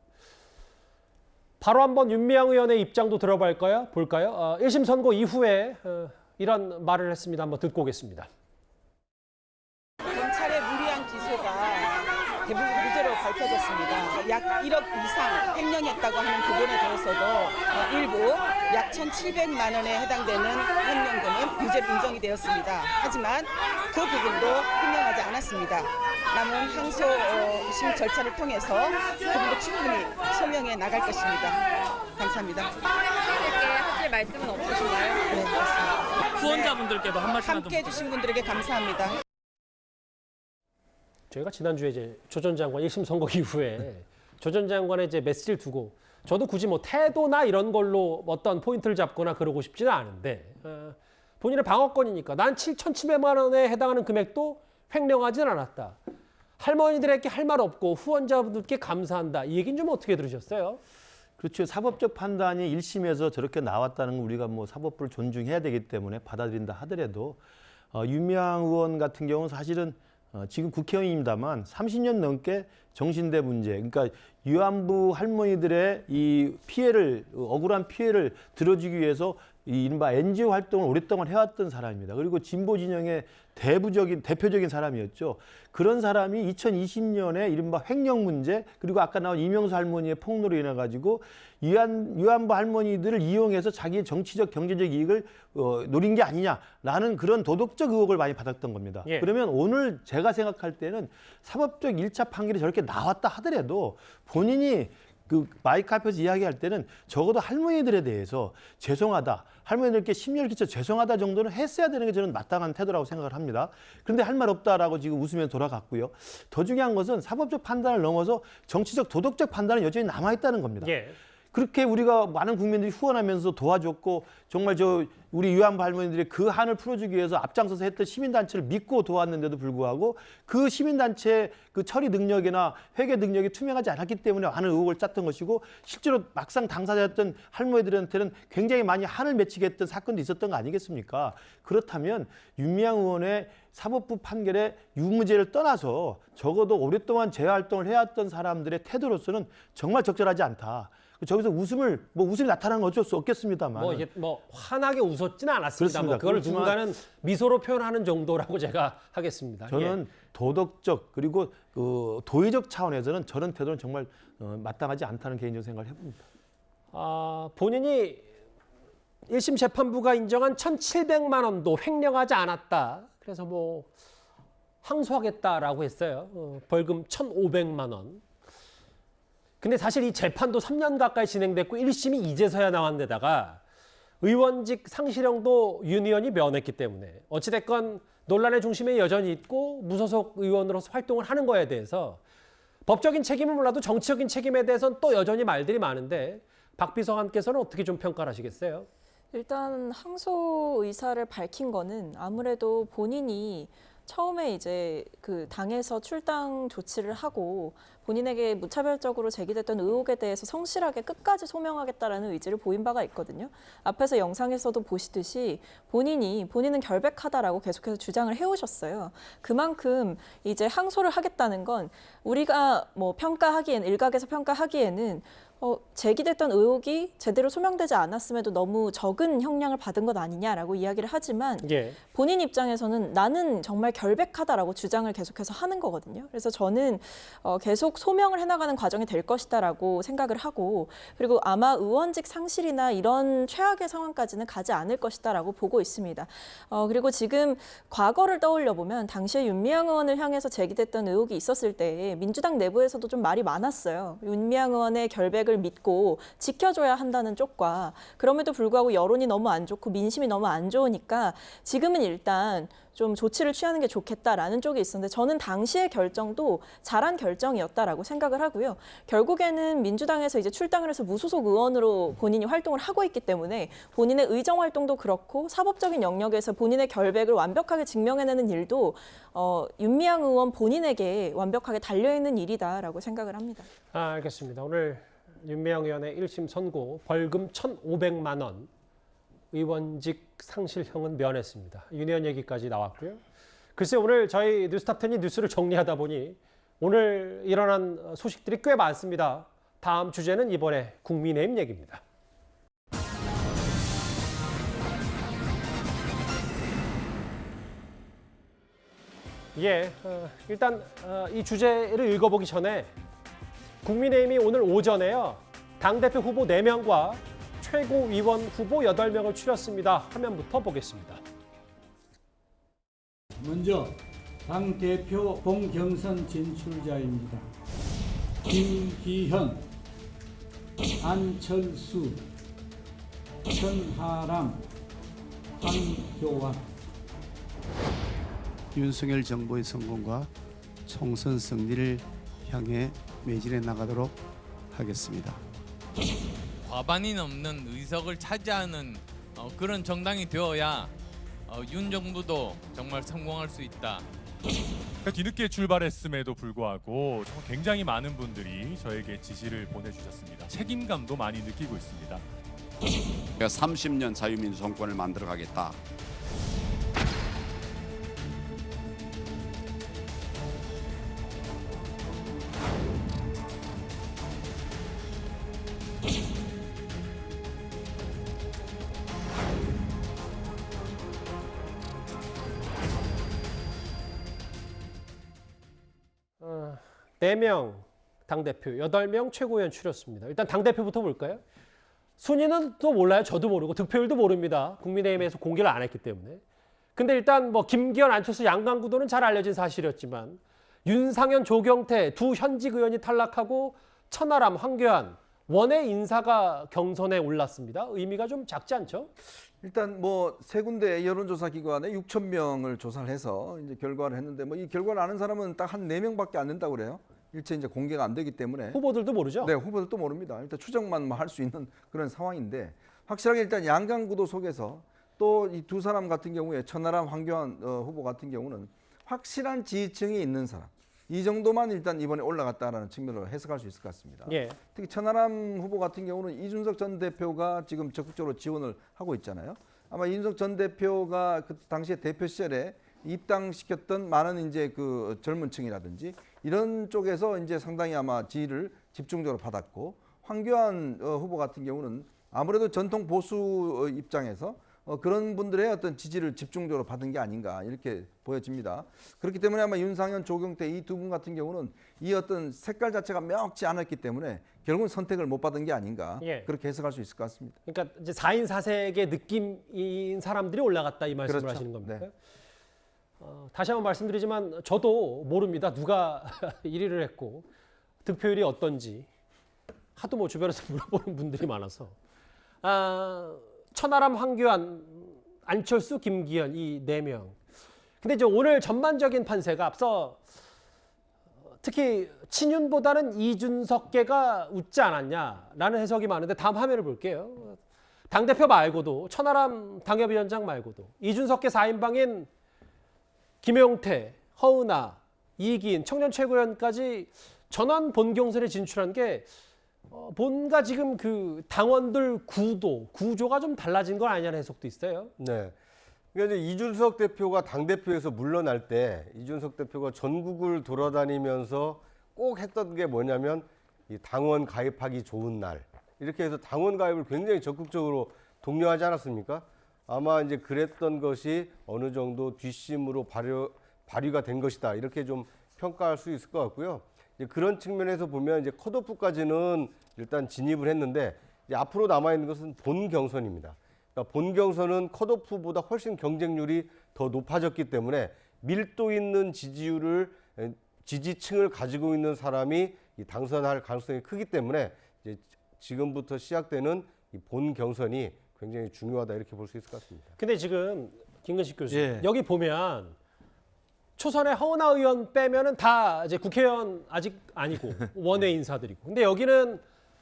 바로 한번 윤미향 의원의 입장도 들어볼까요? 볼까요? 1심 선고 이후에 이런 말을 했습니다. 한번 듣고 오겠습니다. 검찰의 무리한 기소가 대부분 무죄로 밝혀졌습니다. 약 1억 이상 횡령했다고 하는 부분에 대해서도 일부 약 1,700만 원에 해당되는 횡령금은 유죄로 인정이 되었습니다. 하지만 그 부분도 횡령하지 않았습니다. 남은 항소심 절차를 통해서 그 부분도 충분히 소명해 나갈 것입니다. 감사합니다. 팬분들께 하실 말씀은 없으신가요? 네, 그렇습니다. 후원자분들께도 한 말씀 함께 해주신 분들에게 감사합니다. 저희가 지난주에 이제 조 전 장관 1심 선고 이후에 조 전 장관의 이제 메시지를 두고 저도 굳이 뭐 태도나 이런 걸로 어떤 포인트를 잡거나 그러고 싶지는 않은데 본인의 방어권이니까 난 7,700만 원에 해당하는 금액도 횡령하진 않았다. 할머니들에게 할 말 없고 후원자분들께 감사한다. 이 얘기는 좀 어떻게 들으셨어요? 그렇죠. 사법적 판단이 1심에서 저렇게 나왔다는 건 우리가 뭐 사법부를 존중해야 되기 때문에 받아들인다 하더라도 윤미향 의원 같은 경우는 사실은 지금 국회의원입니다만 30년 넘게 정신대 문제, 그러니까 위안부 할머니들의 이 피해를, 억울한 피해를 들어주기 위해서 이 이른바 NGO 활동을 오랫동안 해왔던 사람입니다. 그리고 진보 진영의 대표적인 사람이었죠. 그런 사람이 2020년에 이른바 횡령 문제, 그리고 아까 나온 이명수 할머니의 폭로로 인해 가지고 위안부 할머니들을 이용해서 자기의 정치적 경제적 이익을 노린 게 아니냐라는 그런 도덕적 의혹을 많이 받았던 겁니다. 예. 그러면 오늘 제가 생각할 때는 사법적 1차 판결이 저렇게 나왔다 하더라도 본인이 그 마이크 앞에서 이야기할 때는 적어도 할머니들에 대해서 죄송하다, 할머니들께 심려를 끼쳐 죄송하다 정도는 했어야 되는 게 저는 마땅한 태도라고 생각을 합니다. 그런데 할 말 없다라고 지금 웃으면서 돌아갔고요. 더 중요한 것은 사법적 판단을 넘어서 정치적 도덕적 판단은 여전히 남아있다는 겁니다. 예. 그렇게 우리가 많은 국민들이 후원하면서 도와줬고 정말 우리 위안부 할머니들이 그 한을 풀어주기 위해서 앞장서서 했던 시민단체를 믿고 도왔는데도 불구하고 그 시민단체 그 처리 능력이나 회계 능력이 투명하지 않았기 때문에 많은 의혹을 짰던 것이고 실제로 막상 당사자였던 할머니들한테는 굉장히 많이 한을 맺히게 했던 사건도 있었던 거 아니겠습니까? 그렇다면 윤미향 의원의 사법부 판결에 유무죄를 떠나서 적어도 오랫동안 재활동을 해왔던 사람들의 태도로서는 정말 적절하지 않다. 저기서 웃음이 나타나는 건 어쩔 수 없겠습니다만. 환하게 웃었지는 않았습니다. 뭐 그걸 누군가는 미소로 표현하는 정도라고 제가 하겠습니다. 저는 도덕적 그리고 도의적 차원에서는 저런 태도는 정말 마땅하지 않다는 개인적인 생각을 해봅니다. 본인이 1심 재판부가 인정한 1,700만 원도 횡령하지 않았다. 그래서 뭐 항소하겠다라고 했어요. 벌금 1,500만 원. 근데 사실 이 재판도 3년 가까이 진행됐고 1심이 이제서야 나온 데다가 의원직 상실형도 윤 의원이 면했기 때문에 어찌됐건 논란의 중심에 여전히 있고 무소속 의원으로서 활동을 하는 거에 대해서 법적인 책임은 몰라도 정치적인 책임에 대해서는 또 여전히 말들이 많은데 박 비서관께서는 어떻게 좀 평가를 하시겠어요? 일단 항소 의사를 밝힌 거는 아무래도 본인이 처음에 이제 그 당에서 출당 조치를 하고 본인에게 무차별적으로 제기됐던 의혹에 대해서 성실하게 끝까지 소명하겠다라는 의지를 보인 바가 있거든요. 앞에서 영상에서도 보시듯이 본인은 결백하다라고 계속해서 주장을 해오셨어요. 그만큼 이제 항소를 하겠다는 건 우리가 뭐 일각에서 평가하기에는 제기됐던 의혹이 제대로 소명되지 않았음에도 너무 적은 형량을 받은 것 아니냐라고 이야기를 하지만 본인 입장에서는 나는 정말 결백하다라고 주장을 계속해서 하는 거거든요. 그래서 저는 계속 소명을 해나가는 과정이 될 것이다라고 생각을 하고 그리고 아마 의원직 상실이나 이런 최악의 상황까지는 가지 않을 것이다라고 보고 있습니다. 그리고 지금 과거를 떠올려 보면 당시에 윤미향 의원을 향해서 제기됐던 의혹이 있었을 때 민주당 내부에서도 좀 말이 많았어요. 윤미향 의원의 결백을 계획을 믿고 지켜줘야 한다는 쪽과 그럼에도 불구하고 여론이 너무 안 좋고 민심이 너무 안 좋으니까 지금은 일단 좀 조치를 취하는 게 좋겠다라는 쪽이 있었는데 저는 당시의 결정도 잘한 결정이었다라고 생각을 하고요. 결국에는 민주당에서 이제 출당을 해서 무소속 의원으로 본인이 활동을 하고 있기 때문에 본인의 의정 활동도 그렇고 사법적인 영역에서 본인의 결백을 완벽하게 증명해내는 일도 윤미향 의원 본인에게 완벽하게 달려있는 일이다라고 생각을 합니다. 알겠습니다. 오늘 윤미향 의원의 1심 선고 벌금 1,500만 원. 의원직 상실형은 면했습니다. 윤 의원 얘기까지 나왔고요. 글쎄 오늘 저희 뉴스탑10이 뉴스를 정리하다 보니 오늘 일어난 소식들이 꽤 많습니다. 다음 주제는 이번에 국민의힘 얘기입니다. 일단 이 주제를 읽어보기 전에 국민의힘이 오늘 오전에요. 당대표 후보 4명과 최고위원 후보 8명을 추렸습니다. 화면부터 보겠습니다. 먼저 당대표 본경선 진출자입니다. 김기현, 안철수, 천하람, 황교안. 윤석열 정부의 성공과 총선 승리를 향해 매진해 나가도록 하겠습니다. 과반이 넘는 의석을 차지하는 그런 정당이 되어야 윤 정부도 정말 성공할 수 있다. 뒤늦게 출발했음에도 불구하고 정말 굉장히 많은 분들이 저에게 지지를 보내주셨습니다. 책임감도 많이 느끼고 있습니다. 30년 자유민주 정권을 만들어 가겠다. 네 명 당대표, 8명 최고위원 추렸습니다. 일단 당대표부터 볼까요? 순위는 또 몰라요. 저도 모르고 득표율도 모릅니다. 국민의힘에서 공개를 안 했기 때문에. 근데 일단 뭐 김기현, 안철수, 양강구도는 잘 알려진 사실이었지만 윤상현, 조경태 두 현직 의원이 탈락하고 천하람, 황교안 원외 인사가 경선에 올랐습니다. 의미가 좀 작지 않죠? 일단 뭐 세 군데 여론조사 기관에 6천 명을 조사를 해서 이제 결과를 했는데 뭐 이 결과를 아는 사람은 딱 한 4명밖에 안 된다고 그래요. 일체 이제 공개가 안 되기 때문에 후보들도 모르죠? 네, 후보들도 모릅니다. 일단 추정만 할 수 있는 그런 상황인데 확실하게 일단 양강구도 속에서 또 이 두 사람 같은 경우에 천하람, 황교안 후보 같은 경우는 확실한 지지층이 있는 사람. 이 정도만 일단 이번에 올라갔다라는 측면으로 해석할 수 있을 것 같습니다. 예. 특히 천하람 후보 같은 경우는 이준석 전 대표가 지금 적극적으로 지원을 하고 있잖아요. 아마 이준석 전 대표가 그 당시에 대표 시절에 입당시켰던 많은 이제 그 젊은 층이라든지 이런 쪽에서 이제 상당히 아마 지지를 집중적으로 받았고 황교안 후보 같은 경우는 아무래도 전통 보수 입장에서 그런 분들의 어떤 지지를 집중적으로 받은 게 아닌가 이렇게 보여집니다. 그렇기 때문에 아마 윤상현, 조경태 이 두 분 같은 경우는 이 어떤 색깔 자체가 명확지 않았기 때문에 결국은 선택을 못 받은 게 아닌가 그렇게 해석할 수 있을 것 같습니다. 그러니까 이제 4인 4색의 느낌인 사람들이 올라갔다 이 말씀을 그렇죠. 하시는 겁니까? 네. 다시 한번 말씀드리지만 저도 모릅니다. 누가 1위를 했고 득표율이 어떤지 하도 뭐 주변에서 물어보는 분들이 많아서 천하람, 황교안, 안철수, 김기현 이 4명. 근데 이제 오늘 전반적인 판세가 앞서 특히 친윤보다는 이준석계가 웃지 않았냐라는 해석이 많은데 다음 화면을 볼게요. 당대표 말고도 천하람 당협위원장 말고도 이준석계 4인방인 김용태, 허은하, 이기인, 청년 최고위원까지 전원 본경선에 진출한 게 뭔가 지금 그 당원들 구조가 좀 달라진 건 아니냐는 해석도 있어요. 네. 그러니까 이제 이준석 대표가 당대표에서 물러날 때 이준석 대표가 전국을 돌아다니면서 꼭 했던 게 뭐냐면 이 당원 가입하기 좋은 날. 이렇게 해서 당원 가입을 굉장히 적극적으로 독려하지 않았습니까? 아마 이제 그랬던 것이 어느 정도 뒷심으로 발휘가 된 것이다. 이렇게 좀 평가할 수 있을 것 같고요. 이제 그런 측면에서 보면 이제 컷오프까지는 일단 진입을 했는데 이제 앞으로 남아 있는 것은 본 경선입니다. 그러니까 본 경선은 컷오프보다 훨씬 경쟁률이 더 높아졌기 때문에 밀도 있는 지지층을 가지고 있는 사람이 당선할 가능성이 크기 때문에 이제 지금부터 시작되는 이 본 경선이 굉장히 중요하다 이렇게 볼 수 있을 것 같습니다. 근데 지금 김근식 교수 예. 여기 보면 초선의 허은하 의원 빼면은 다 이제 국회의원 아직 아니고 원외 인사들이고. 근데 여기는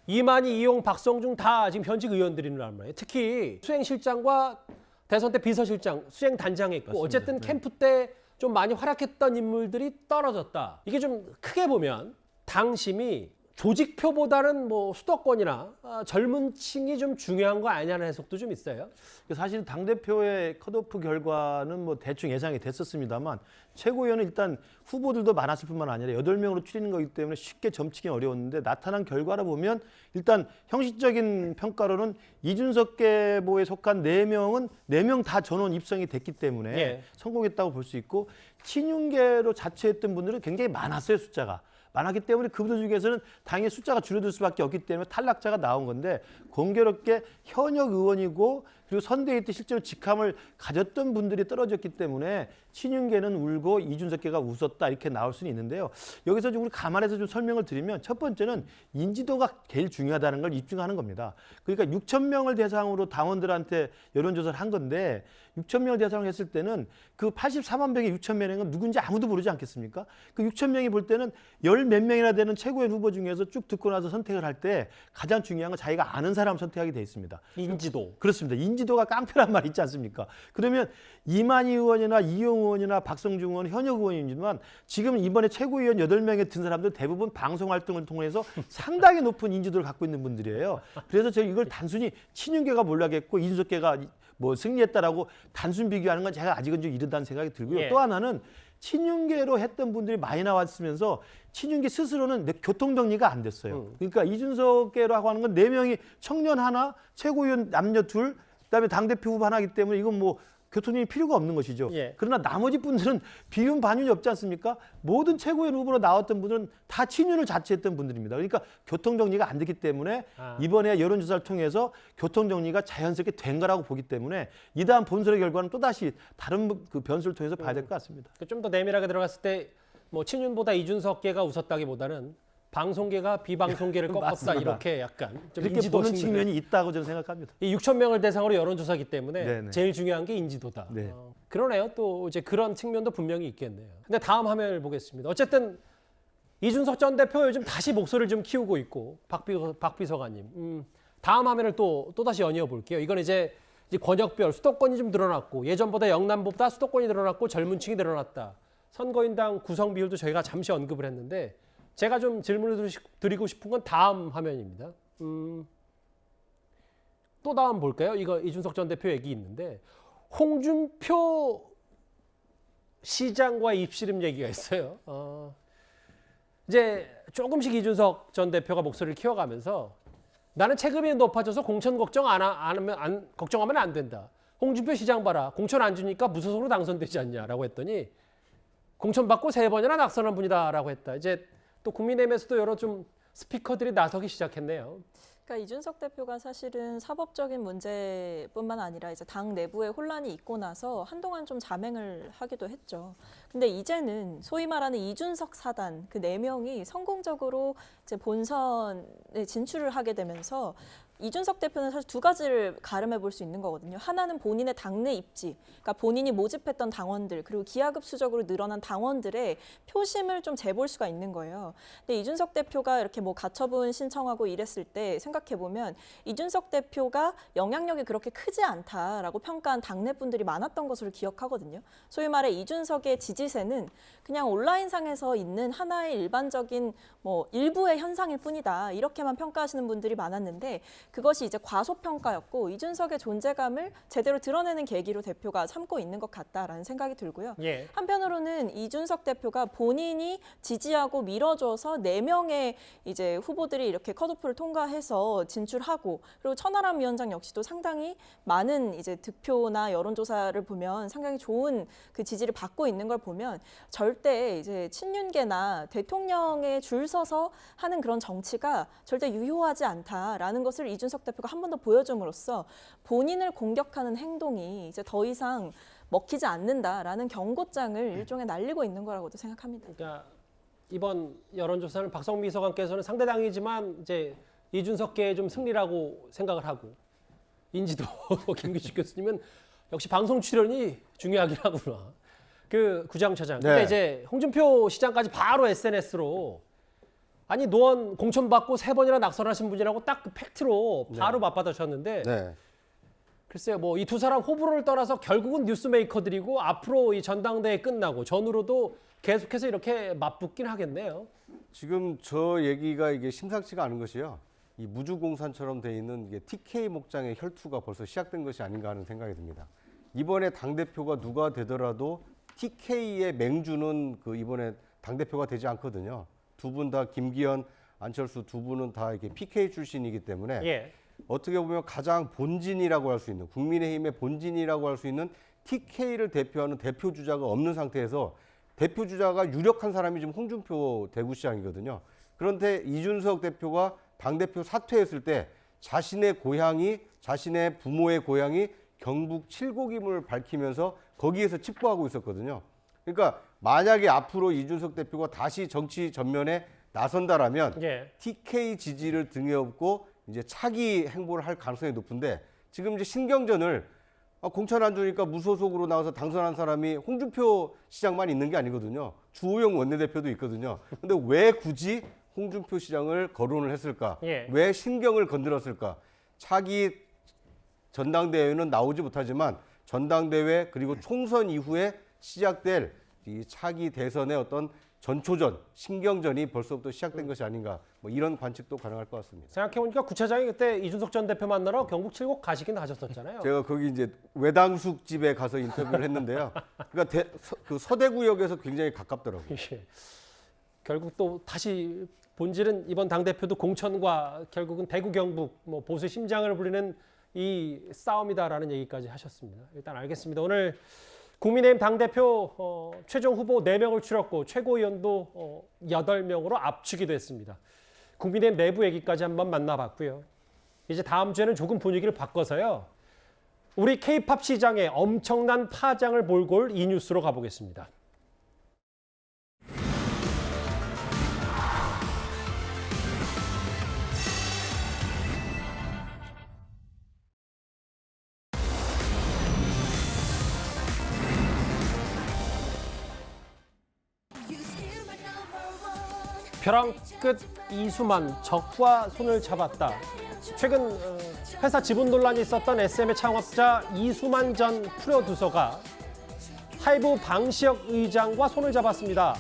이만희, 이용, 박성중 다 지금 현직 의원들이란 말이에요. 특히 수행실장과 대선 때 비서실장, 수행단장에 있고 어쨌든 캠프 때 좀 많이 활약했던 인물들이 떨어졌다. 이게 좀 크게 보면 당심이 조직표보다는 뭐 수도권이나 젊은 층이 좀 중요한 거 아니냐는 해석도 좀 있어요. 사실 당대표의 컷오프 결과는 뭐 대충 예상이 됐었습니다만 최고위원은 일단 후보들도 많았을 뿐만 아니라 8명으로 줄이는 거기 때문에 쉽게 점치기 어려웠는데 나타난 결과를 보면 일단 형식적인 평가로는 이준석 계보에 속한 4명은 4명 다 전원 입성이 됐기 때문에 예. 성공했다고 볼 수 있고 친윤계로 자처했던 분들은 굉장히 많았어요, 숫자가. 많았기 때문에 그분들 중에서는 당연히 숫자가 줄어들 수밖에 없기 때문에 탈락자가 나온 건데 공교롭게 현역 의원이고 그리고 선대위 때 실제로 직함을 가졌던 분들이 떨어졌기 때문에 친윤계는 울고 이준석계가 웃었다 이렇게 나올 수는 있는데요. 여기서 좀 우리 감안해서 좀 설명을 드리면 첫 번째는 인지도가 제일 중요하다는 걸 입증하는 겁니다. 그러니까 6천 명을 대상으로 당원들한테 여론조사를 한 건데 6천 명을 대상으로 했을 때는 그 84만 명의 6천 명은 누군지 아무도 모르지 않겠습니까? 그 6천 명이 볼 때는 열 몇 명이나 되는 최고위원 후보 중에서 쭉 듣고 나서 선택을 할 때 가장 중요한 건 자기가 아는 사람 선택하게 돼 있습니다. 인지도. 그렇습니다. 인지도가 깡패란 말 있지 않습니까? 그러면 이만희 의원이나 이용 의원이나 박성중 의원 현역 의원이지만 지금 이번에 최고위원 8명에 든 사람들 대부분 방송 활동을 통해서 상당히 높은 인지도를 갖고 있는 분들이에요. 그래서 저희 이걸 단순히 친윤계가 몰락했고 이준석계가 뭐 승리했다라고 단순 비교하는 건 제가 아직은 좀 이르다는 생각이 들고요. 예. 또 하나는 친윤계로 했던 분들이 많이 나왔으면서 친윤계 스스로는 교통정리가 안 됐어요. 그러니까 이준석계라고 하는 건 4명이 청년 하나, 최고위원 남녀 둘, 그다음에 당대표 후보 하나이기 때문에 이건 뭐 교통정리 필요가 없는 것이죠. 예. 그러나 나머지 분들은 비윤 반윤이 없지 않습니까? 모든 최고위원 후보로 나왔던 분들은 다 친윤을 자처했던 분들입니다. 그러니까 교통정리가 안 됐기 때문에 이번에 여론조사를 통해서 교통정리가 자연스럽게 된 거라고 보기 때문에 이 다음 본선의 결과는 또다시 다른 그 변수를 통해서 봐야 될 것 같습니다. 좀 더 내밀하게 들어갔을 때 뭐 친윤보다 이준석계가 웃었다기보다는 방송계가 비방송계를 꺾었다 맞습니다. 이렇게 약간 좀 그렇게 인지도 보는 측면에. 측면이 있다고 저는 생각합니다. 이 6천 명을 대상으로 여론조사기 때문에 네네. 제일 중요한 게 인지도다. 네. 그러네요. 또 이제 그런 측면도 분명히 있겠네요. 근데 다음 화면을 보겠습니다. 어쨌든 이준석 전 대표 요즘 다시 목소리를 좀 키우고 있고 박 비서관님. 다음 화면을 또 다시 연이어 볼게요. 이건 이제 권역별 수도권이 좀 늘어났고 예전보다 영남보다 수도권이 늘어났고 젊은 층이 늘어났다. 선거인당 구성 비율도 저희가 잠시 언급을 했는데 제가 좀 질문을 드리고 싶은 건 다음 화면입니다. 또 다음 볼까요? 이거 이준석 전 대표 얘기 있는데 홍준표 시장과의 입씨름 얘기가 있어요. 이제 조금씩 이준석 전 대표가 목소리를 키워가면서 나는 체급이 높아져서 공천 걱정하면 안 된다. 홍준표 시장 봐라. 공천 안 주니까 무소속으로 당선되지 않냐라고 했더니 공천 받고 3번이나 낙선한 분이다라고 했다. 이제 또 국민의힘에서도 여러 좀 스피커들이 나서기 시작했네요. 그러니까 이준석 대표가 사실은 사법적인 문제뿐만 아니라 이제 당 내부에 혼란이 있고 나서 한동안 좀 잠행을 하기도 했죠. 근데 이제는 소위 말하는 이준석 사단 그 4명이 성공적으로 이제 본선에 진출을 하게 되면서 이준석 대표는 사실 2가지를 가름해 볼 수 있는 거거든요. 하나는 본인의 당내 입지, 그러니까 본인이 모집했던 당원들 그리고 기하급수적으로 늘어난 당원들의 표심을 좀 재볼 수가 있는 거예요. 근데 이준석 대표가 이렇게 뭐 가처분 신청하고 이랬을 때 생각해 보면 이준석 대표가 영향력이 그렇게 크지 않다라고 평가한 당내 분들이 많았던 것으로 기억하거든요. 소위 말해 이준석의 지지세는 그냥 온라인상에서 있는 하나의 일반적인 뭐 일부의 현상일 뿐이다. 이렇게만 평가하시는 분들이 많았는데 그것이 이제 과소평가였고 이준석의 존재감을 제대로 드러내는 계기로 대표가 삼고 있는 것 같다라는 생각이 들고요. 예. 한편으로는 이준석 대표가 본인이 지지하고 밀어줘서 4명의 이제 후보들이 이렇게 컷오프를 통과해서 진출하고 그리고 천하람 위원장 역시도 상당히 많은 이제 득표나 여론조사를 보면 상당히 좋은 그 지지를 받고 있는 걸 보면 절대 이제 친윤계나 대통령에 줄 서서 하는 그런 정치가 절대 유효하지 않다라는 것을 이준석 대표가 한 번 더 보여줌으로써 본인을 공격하는 행동이 이제 더 이상 먹히지 않는다라는 경고장을 일종의 날리고 있는 거라고도 생각합니다. 그러니까 이번 여론조사는 박성미 비서관께서는 상대당이지만 이제 이준석계의 좀 승리라고 생각을 하고 인지도 김규식 교수님은 역시 방송 출연이 중요하긴 하구나. 그 구장처장. 근데 네. 이제 홍준표 시장까지 바로 SNS로 아니 노원 공천받고 3번이나 낙선하신 분이라고 딱 그 팩트로 바로 맞받아셨는데 네. 글쎄요, 뭐 이 두 사람 호불호를 떠나서 결국은 뉴스메이커들이고 앞으로 이 전당대회 끝나고 전후로도 계속해서 이렇게 맞붙긴 하겠네요. 지금 저 얘기가 이게 심상치가 않은 것이요. 이 무주공산처럼 돼 있는 이게 TK 목장의 혈투가 벌써 시작된 것이 아닌가 하는 생각이 듭니다. 이번에 당대표가 누가 되더라도 TK의 맹주는 그 이번에 당대표가 되지 않거든요. 두 분 다 김기현, 안철수 두 분은 다 이게 PK 출신이기 때문에 예. 어떻게 보면 가장 본진이라고 할 수 있는 국민의힘의 본진이라고 할 수 있는 TK를 대표하는 대표 주자가 없는 상태에서 대표 주자가 유력한 사람이 지금 홍준표 대구시장이거든요. 그런데 이준석 대표가 당대표 사퇴했을 때 자신의 고향이 자신의 부모의 고향이 경북 칠곡임을 밝히면서 거기에서 칩보하고 있었거든요. 그러니까 만약에 앞으로 이준석 대표가 다시 정치 전면에 나선다라면 예. TK 지지를 등에 업고 이제 차기 행보를 할 가능성이 높은데 지금 이제 신경전을 공천 안 주니까 무소속으로 나와서 당선한 사람이 홍준표 시장만 있는 게 아니거든요. 주호영 원내대표도 있거든요. 근데 왜 굳이 홍준표 시장을 거론을 했을까? 예. 왜 신경을 건드렸을까? 차기 전당대회는 나오지 못하지만 전당대회 그리고 총선 이후에 시작될 이 차기 대선의 어떤 전초전, 신경전이 벌써부터 시작된 것이 아닌가 뭐 이런 관측도 가능할 것 같습니다. 생각해보니까 구차장이 그때 이준석 전 대표 만나러 경북 칠곡 가시긴 하셨었잖아요. 제가 거기 이제 외당숙 집에 가서 인터뷰를 했는데요. 그러니까 그 서대구역에서 굉장히 가깝더라고요. 예. 결국 또 다시 본질은 이번 당대표도 공천과 결국은 대구 경북 뭐 보수 심장을 부리는 이 싸움이다라는 얘기까지 하셨습니다. 일단 알겠습니다. 오늘 국민의힘 당대표 최종 후보 4명을 추렸고 최고위원도 8명으로 압축이 됐습니다. 국민의힘 내부 얘기까지 한번 만나봤고요. 이제 다음 주에는 조금 분위기를 바꿔서요. 우리 K-팝 시장에 엄청난 파장을 몰고 올 이 뉴스로 가보겠습니다. 벼랑 끝 이수만 적과 손을 잡았다. 최근 회사 지분 논란이 있었던 SM의 창업자 이수만 전 프로듀서가 하이브 방시혁 의장과 손을 잡았습니다.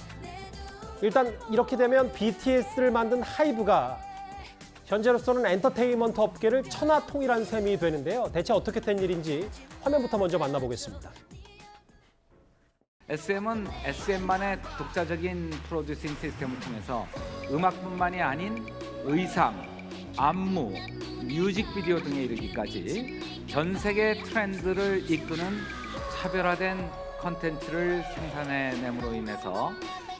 일단 이렇게 되면 BTS를 만든 하이브가 현재로서는 엔터테인먼트 업계를 천하통일한 셈이 되는데요. 대체 어떻게 된 일인지 화면부터 먼저 만나보겠습니다. SM은 SM만의 독자적인 프로듀싱 시스템을 통해서 음악뿐만이 아닌 의상, 안무, 뮤직비디오 등에 이르기까지 전 세계 트렌드를 이끄는 차별화된 컨텐츠를 생산해냄으로 인해서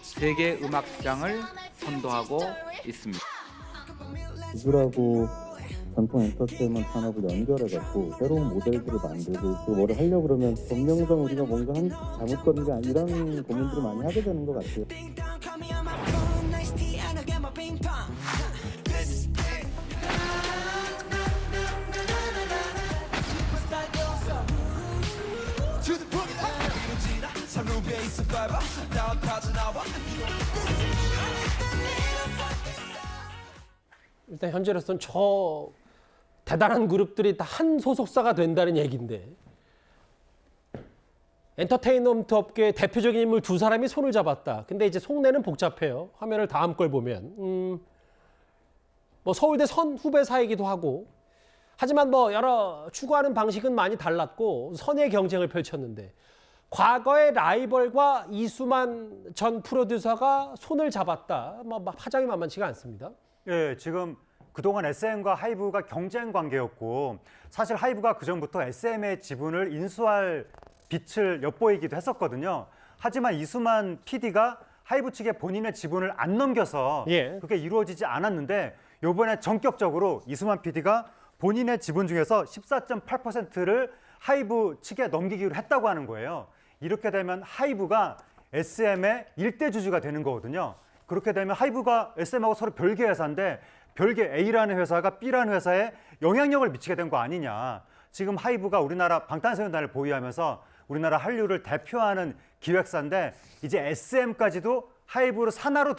세계 음악 시장을 선도하고 있습니다. 구글하고 전통 엔터테인먼트 산업을 연결해갖고 새로운 모델들을 만들고 그 뭐를 하려고 그러면 법령상 우리가 뭔가 잘못 거는 게 아니라 이런 고민들을 많이 하게 되는 것 같아요. 일단 현재로서는 저 대단한 그룹들이 다 한 소속사가 된다는 얘기인데 엔터테인먼트 업계의 대표적인 인물 2사람이 손을 잡았다. 근데 이제 속내는 복잡해요. 화면을 다음 걸 보면 뭐 서울대 선후배 사이기도 하고 하지만 뭐 여러 추구하는 방식은 많이 달랐고 선의 경쟁을 펼쳤는데 과거의 라이벌과 이수만 전 프로듀서가 손을 잡았다. 뭐 파장이 만만치가 않습니다. 예, 지금 그동안 SM과 하이브가 경쟁 관계였고 사실 하이브가 그전부터 SM의 지분을 인수할 빛을 엿보이기도 했었거든요. 하지만 이수만 PD가 하이브 측에 본인의 지분을 안 넘겨서 그게 이루어지지 않았는데 이번에 전격적으로 이수만 PD가 본인의 지분 중에서 14.8%를 하이브 측에 넘기기로 했다고 하는 거예요. 이렇게 되면 하이브가 SM의 일대 주주가 되는 거거든요. 그렇게 되면 하이브가 SM하고 서로 별개 회사인데 별개 A라는 회사가 B라는 회사에 영향력을 미치게 된 거 아니냐. 지금 하이브가 우리나라 방탄소년단을 보유하면서 우리나라 한류를 대표하는 기획사인데 이제 SM까지도 하이브로 산하로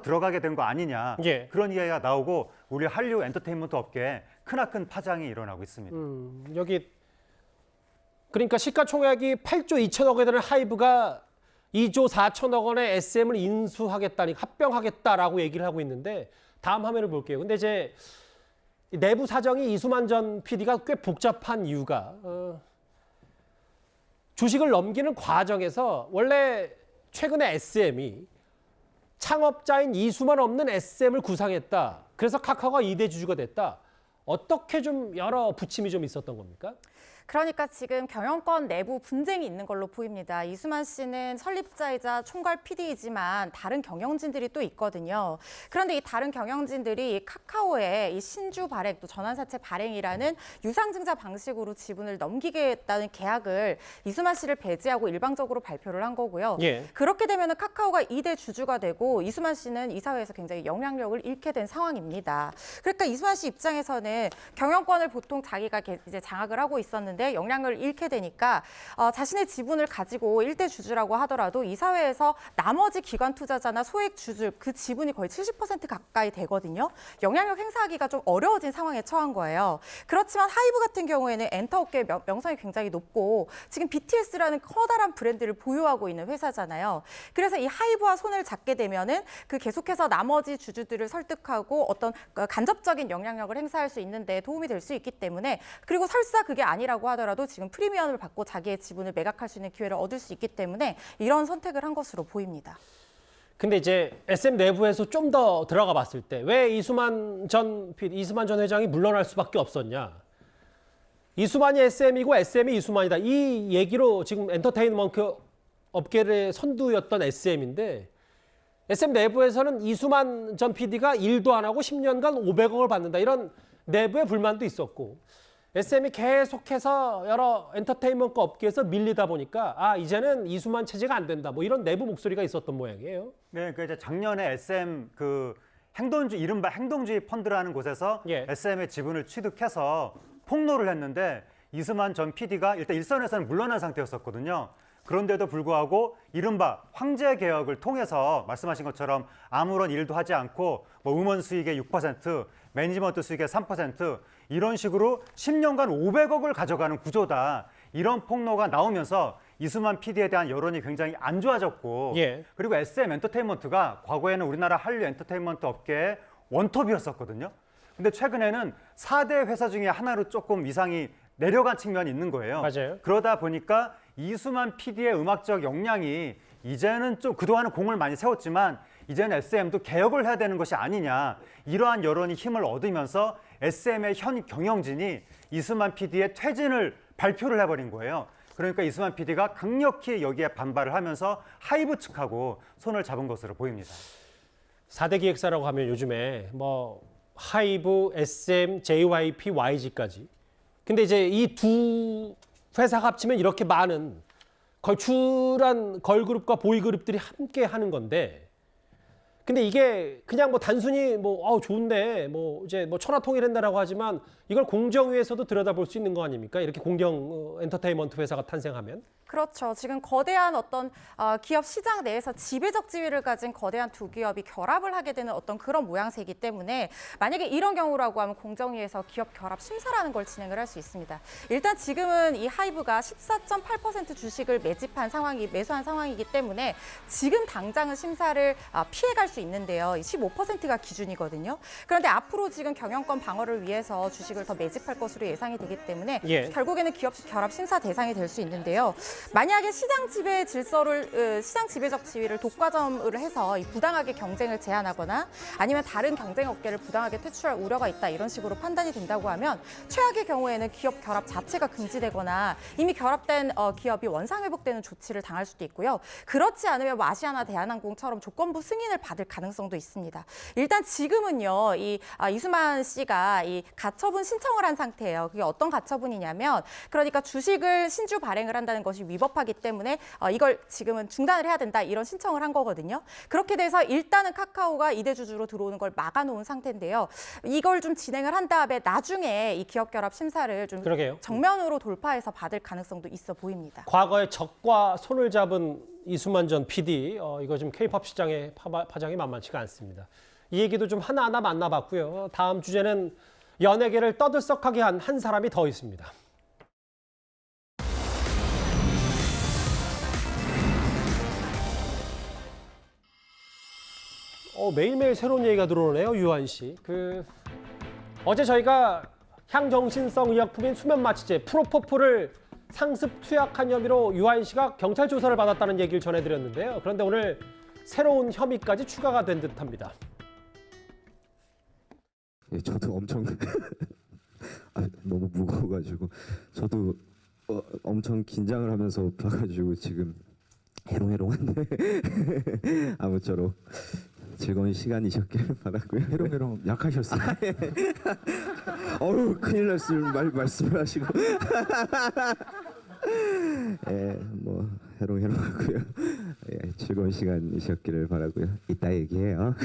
들어가게 된 거 아니냐. 예. 그런 이야기가 나오고 우리 한류 엔터테인먼트 업계에 크나큰 파장이 일어나고 있습니다. 여기 그러니까 시가총액이 8조 2천억 원 되는 하이브가 2조 4천억 원의 SM을 인수하겠다니 합병하겠다라고 얘기를 하고 있는데 다음 화면을 볼게요. 근데 이제 내부 사정이 이수만 전 PD가 꽤 복잡한 이유가 주식을 넘기는 과정에서 원래 최근에 SM이 창업자인 이수만 없는 SM을 구상했다. 그래서 카카오가 2대 주주가 됐다. 어떻게 좀 여러 부침이 좀 있었던 겁니까? 그러니까 지금 경영권 내부 분쟁이 있는 걸로 보입니다. 이수만 씨는 설립자이자 총괄 PD이지만 다른 경영진들이 또 있거든요. 그런데 이 다른 경영진들이 카카오의 이 신주 발행 또 전환사채 발행이라는 유상증자 방식으로 지분을 넘기겠다는 계약을 이수만 씨를 배제하고 일방적으로 발표를 한 거고요. 예. 그렇게 되면 카카오가 2대 주주가 되고 이수만 씨는 이사회에서 굉장히 영향력을 잃게 된 상황입니다. 그러니까 이수만 씨 입장에서는 경영권을 보통 자기가 이제 장악을 하고 있었는데 영향을 잃게 되니까 자신의 지분을 가지고 1대 주주라고 하더라도 이사회에서 나머지 기관 투자자나 소액 주주 그 지분이 거의 70% 가까이 되거든요. 영향력 행사하기가 좀 어려워진 상황에 처한 거예요. 그렇지만 하이브 같은 경우에는 엔터업계 명성이 굉장히 높고 지금 BTS라는 커다란 브랜드를 보유하고 있는 회사잖아요. 그래서 이 하이브와 손을 잡게 되면은 그 계속해서 나머지 주주들을 설득하고 어떤 간접적인 영향력을 행사할 수 있는데 도움이 될 수 있기 때문에 그리고 설사 그게 아니라고 하더라도 지금 프리미엄을 받고 자기의 지분을 매각할 수 있는 기회를 얻을 수 있기 때문에 이런 선택을 한 것으로 보입니다. 근데 이제 SM 내부에서 좀 더 들어가 봤을 때 왜 이수만 전 회장이 물러날 수밖에 없었냐. 이수만이 SM이고 SM이 이수만이다. 이 얘기로 지금 엔터테인먼트 업계의 선두였던 SM인데 SM 내부에서는 이수만 전 PD가 일도 안 하고 10년간 500억을 받는다. 이런 내부의 불만도 있었고 SM이 계속해서 여러 엔터테인먼트 업계에서 밀리다 보니까 이제는 이수만 체제가 안 된다. 뭐 이런 내부 목소리가 있었던 모양이에요. 네, 그 이제 작년에 SM 이른바 행동주의 펀드라는 곳에서 SM의 지분을 취득해서 폭로를 했는데 이수만 전 PD가 일단 일선에서는 물러난 상태였었거든요. 그런데도 불구하고 이른바 황제 개혁을 통해서 말씀하신 것처럼 아무런 일도 하지 않고 뭐 음원 수익의 6%, 매니지먼트 수익의 3% 이런 식으로 10년간 500억을 가져가는 구조다. 이런 폭로가 나오면서 이수만 PD에 대한 여론이 굉장히 안 좋아졌고 그리고 SM 엔터테인먼트가 과거에는 우리나라 한류 엔터테인먼트 업계의 원톱이었었거든요. 근데 최근에는 4대 회사 중에 하나로 조금 위상이 내려간 측면이 있는 거예요. 맞아요. 그러다 보니까 이수만 PD의 음악적 역량이 이제는 좀 그동안은 공을 많이 세웠지만 이제는 SM도 개혁을 해야 되는 것이 아니냐. 이러한 여론이 힘을 얻으면서 SM의 현 경영진이 이수만 PD의 퇴진을 발표를 해버린 거예요. 그러니까 이수만 PD가 강력히 여기에 반발을 하면서 하이브 측하고 손을 잡은 것으로 보입니다. 4대 기획사라고 하면 요즘에 뭐 하이브, SM, JYP, YG까지. 근데 이제 이 두 회사가 합치면 이렇게 많은 걸출한 걸그룹과 보이그룹들이 함께 하는 건데 근데 이게 그냥 뭐 단순히 뭐 좋은데 뭐 이제 뭐 천하통일한다라고 하지만 이걸 공정위에서도 들여다볼 수 있는 거 아닙니까? 이렇게 공정 엔터테인먼트 회사가 탄생하면? 그렇죠. 지금 거대한 어떤 기업 시장 내에서 지배적 지위를 가진 거대한 두 기업이 결합을 하게 되는 어떤 그런 모양새이기 때문에 만약에 이런 경우라고 하면 공정위에서 기업 결합 심사라는 걸 진행을 할 수 있습니다. 일단 지금은 이 하이브가 14.8% 주식을 매수한 상황이기 때문에 지금 당장은 심사를 피해갈 수 있는데요. 15%가 기준이거든요. 그런데 앞으로 지금 경영권 방어를 위해서 주식을 더 매집할 것으로 예상이 되기 때문에 결국에는 기업 결합 심사 대상이 될 수 있는데요. 만약에 시장 지배적 지위를 독과점을 해서 부당하게 경쟁을 제한하거나 아니면 다른 경쟁 업계를 부당하게 퇴출할 우려가 있다 이런 식으로 판단이 된다고 하면 최악의 경우에는 기업 결합 자체가 금지되거나 이미 결합된 기업이 원상 회복되는 조치를 당할 수도 있고요. 그렇지 않으면 아시아나 대한항공처럼 조건부 승인을 받을 가능성도 있습니다. 일단 지금은요, 이수만 씨가 이 가처분 신청을 한 상태예요. 그게 어떤 가처분이냐면 그러니까 주식을 신주 발행을 한다는 것이 위법하기 때문에 이걸 지금은 중단을 해야 된다 이런 신청을 한 거거든요. 그렇게 돼서 일단은 카카오가 이대주주로 들어오는 걸 막아놓은 상태인데요. 이걸 좀 진행을 한 다음에 나중에 이 기업결합 심사를 좀 그러게요. 정면으로 돌파해서 받을 가능성도 있어 보입니다. 과거에 적과 손을 잡은 이수만 전 PD, 이거 지금 K-팝 시장의 파장이 만만치가 않습니다. 이 얘기도 좀 하나하나 만나봤고요. 다음 주제는 연예계를 떠들썩하게 한 한 사람이 더 있습니다. 매일매일 새로운 얘기가 들어오네요, 유한 씨. 어제 저희가 향정신성 의약품인 수면마취제 프로포폴을 상습 투약한 혐의로 유한 씨가 경찰 조사를 받았다는 얘기를 전해드렸는데요. 그런데 오늘 새로운 혐의까지 추가가 된 듯합니다. 예, 저도 엄청 너무 무거워가지고 저도 엄청 긴장을 하면서 봐가지고 지금 해롱해롱한데 아무쪼록 즐거운 시간이셨길 바라고요. 해롱해롱 약하셨어요. 어우 큰일 났을 말씀을 하시고 예, 뭐 해롱해롱하고요. 예, 즐거운 시간이셨기를 바라고요. 이따 얘기해요.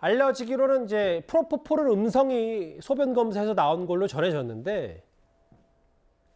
알려지기로는 이제 프로포폴은 음성이 소변 검사에서 나온 걸로 전해졌는데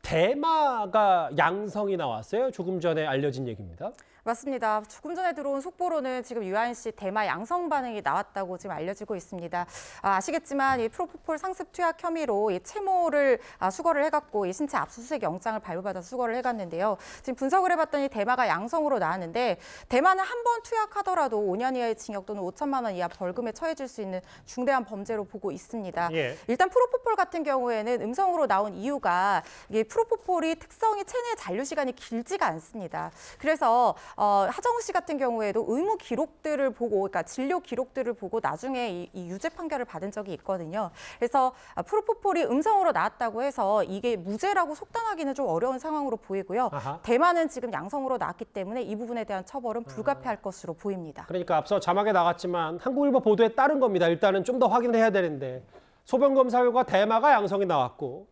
대마가 양성이 나왔어요. 조금 전에 알려진 얘기입니다. 맞습니다. 조금 전에 들어온 속보로는 지금 유한 씨 대마 양성 반응이 나왔다고 지금 알려지고 있습니다. 아시겠지만 이 프로포폴 상습 투약 혐의로 이 채모를 수거를 해갖고 이 신체 압수수색 영장을 발부받아서 수거를 해갔는데요. 지금 분석을 해봤더니 대마가 양성으로 나왔는데 대마는 한 번 투약하더라도 5년 이하의 징역 또는 5천만 원 이하 벌금에 처해질 수 있는 중대한 범죄로 보고 있습니다. 예. 일단 프로포폴 같은 경우에는 음성으로 나온 이유가 이게 프로포폴이 특성이 체내 잔류 시간이 길지가 않습니다. 그래서 하정우 씨 같은 경우에도 의무 기록들을 보고, 그러니까 진료 기록들을 보고 나중에 이 유죄 판결을 받은 적이 있거든요. 그래서 프로포폴이 음성으로 나왔다고 해서 이게 무죄라고 속단하기는 좀 어려운 상황으로 보이고요. 아하. 대만은 지금 양성으로 나왔기 때문에 이 부분에 대한 처벌은 불가피할 것으로 보입니다. 그러니까 앞서 자막에 나갔지만 한국일보 보도에 따른 겁니다. 일단은 좀 더 확인을 해야 되는데 소변 검사 결과 대마가 양성이 나왔고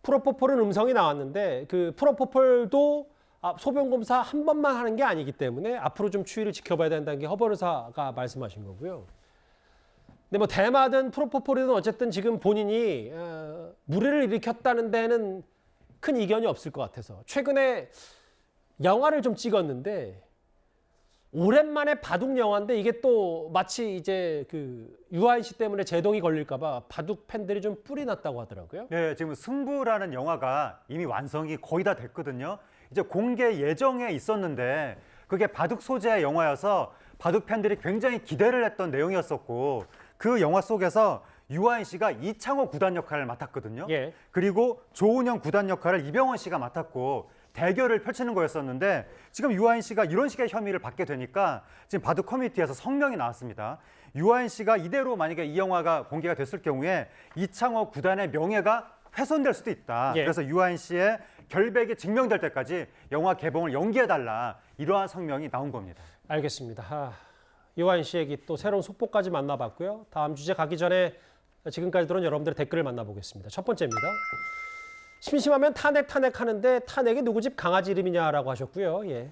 프로포폴은 음성이 나왔는데 그 프로포폴도 소변 검사 한 번만 하는 게 아니기 때문에 앞으로 좀 추이를 지켜봐야 된다는 게 허 변호사가 말씀하신 거고요. 근데 뭐 대마든 프로포폴이든 어쨌든 지금 본인이 물의를 일으켰다는 데는 큰 이견이 없을 것 같아서 최근에 영화를 좀 찍었는데 오랜만에 바둑 영화인데 이게 또 마치 이제 그 유아인 씨 때문에 제동이 걸릴까 봐 바둑 팬들이 좀 뿔이 났다고 하더라고요. 네, 지금 승부라는 영화가 이미 완성이 거의 다 됐거든요. 이제 공개 예정에 있었는데 그게 바둑 소재의 영화여서 바둑 팬들이 굉장히 기대를 했던 내용이었었고 그 영화 속에서 유아인 씨가 이창호 구단 역할을 맡았거든요. 예. 그리고 조은영 구단 역할을 이병헌 씨가 맡았고 대결을 펼치는 거였었는데 지금 유아인 씨가 이런 식의 혐의를 받게 되니까 지금 바둑 커뮤니티에서 성명이 나왔습니다. 유아인 씨가 이대로 만약에 이 영화가 공개가 됐을 경우에 이창호 구단의 명예가 훼손될 수도 있다. 예. 그래서 유아인 씨의 결백이 증명될 때까지 영화 개봉을 연기해달라. 이러한 성명이 나온 겁니다. 알겠습니다. 유아인 씨 얘기 또 새로운 속보까지 만나봤고요. 다음 주제 가기 전에 지금까지 들어온 여러분들의 댓글을 만나보겠습니다. 첫 번째입니다. 심심하면 탄핵하는데 탄핵이 누구 집 강아지 이름이냐라고 하셨고요. 예.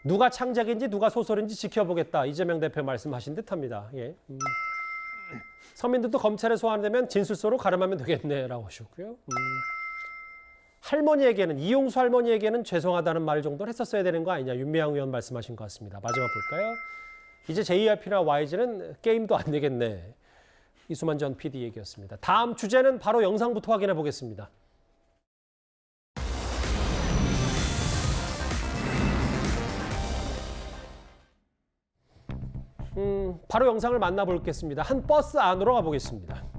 누가 창작인지 누가 소설인지 지켜보겠다. 이재명 대표 말씀하신 듯합니다. 예. 서민들도 검찰에 소환되면 진술서로 가름하면 되겠네라고 하셨고요. 할머니에게는 이용수 할머니에게는 죄송하다는 말 정도는 했었어야 되는 거 아니냐. 윤미향 의원 말씀하신 것 같습니다. 마지막 볼까요? 이제 JYP나 YG는 게임도 안 되겠네. 이수만 전 PD 얘기였습니다. 다음 주제는 바로 영상부터 확인해 보겠습니다. 바로 영상을 만나보겠습니다. 한 버스 안으로 가보겠습니다.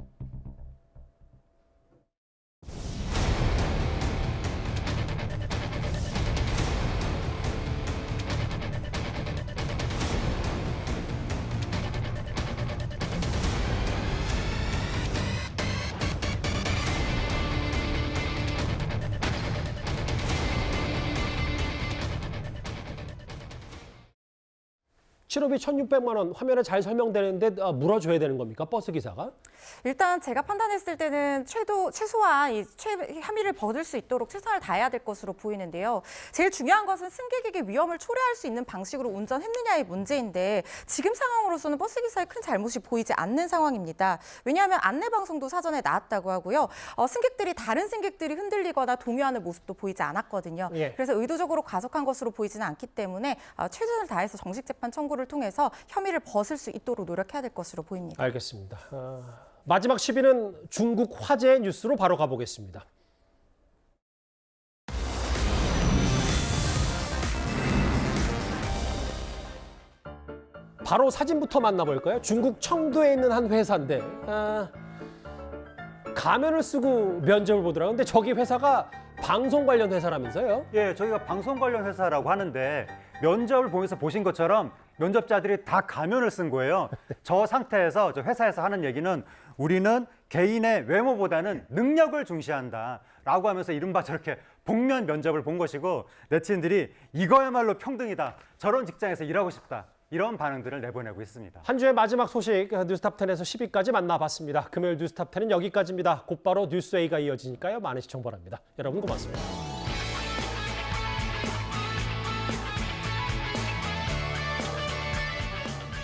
실업이 1,600만 원 화면에 잘 설명되는데 물어줘야 되는 겁니까? 버스 기사가? 일단 제가 판단했을 때는 최소한 이 혐의를 벗을 수 있도록 최선을 다해야 될 것으로 보이는데요. 제일 중요한 것은 승객에게 위험을 초래할 수 있는 방식으로 운전했느냐의 문제인데 지금 상황으로서는 버스 기사의 큰 잘못이 보이지 않는 상황입니다. 왜냐하면 안내 방송도 사전에 나왔다고 하고요. 다른 승객들이 흔들리거나 동요하는 모습도 보이지 않았거든요. 예. 그래서 의도적으로 과속한 것으로 보이지는 않기 때문에 최선을 다해서 정식 재판 청구를 통해서 혐의를 벗을 수 있도록 노력해야 될 것으로 보입니다. 알겠습니다. 마지막 10위는 중국 화재 뉴스로 바로 가보겠습니다. 바로 사진부터 만나볼까요? 중국 청두에 있는 한 회사인데 가면을 쓰고 면접을 보더라고요. 근데 저기 회사가 방송 관련 회사라면서요? 예, 저희가 방송 관련 회사라고 하는데 면접을 보면서 보신 것처럼 면접자들이 다 가면을 쓴 거예요. 저 상태에서 저 회사에서 하는 얘기는 우리는 개인의 외모보다는 능력을 중시한다 라고 하면서 이른바 저렇게 복면 면접을 본 것이고 네티즌들이 이거야말로 평등이다. 저런 직장에서 일하고 싶다. 이런 반응들을 내보내고 있습니다. 한 주의 마지막 소식 뉴스탑10에서 10위까지 만나봤습니다. 금요일 뉴스탑10은 여기까지입니다. 곧바로 뉴스웨이가 이어지니까요. 많은 시청 바랍니다. 여러분 고맙습니다.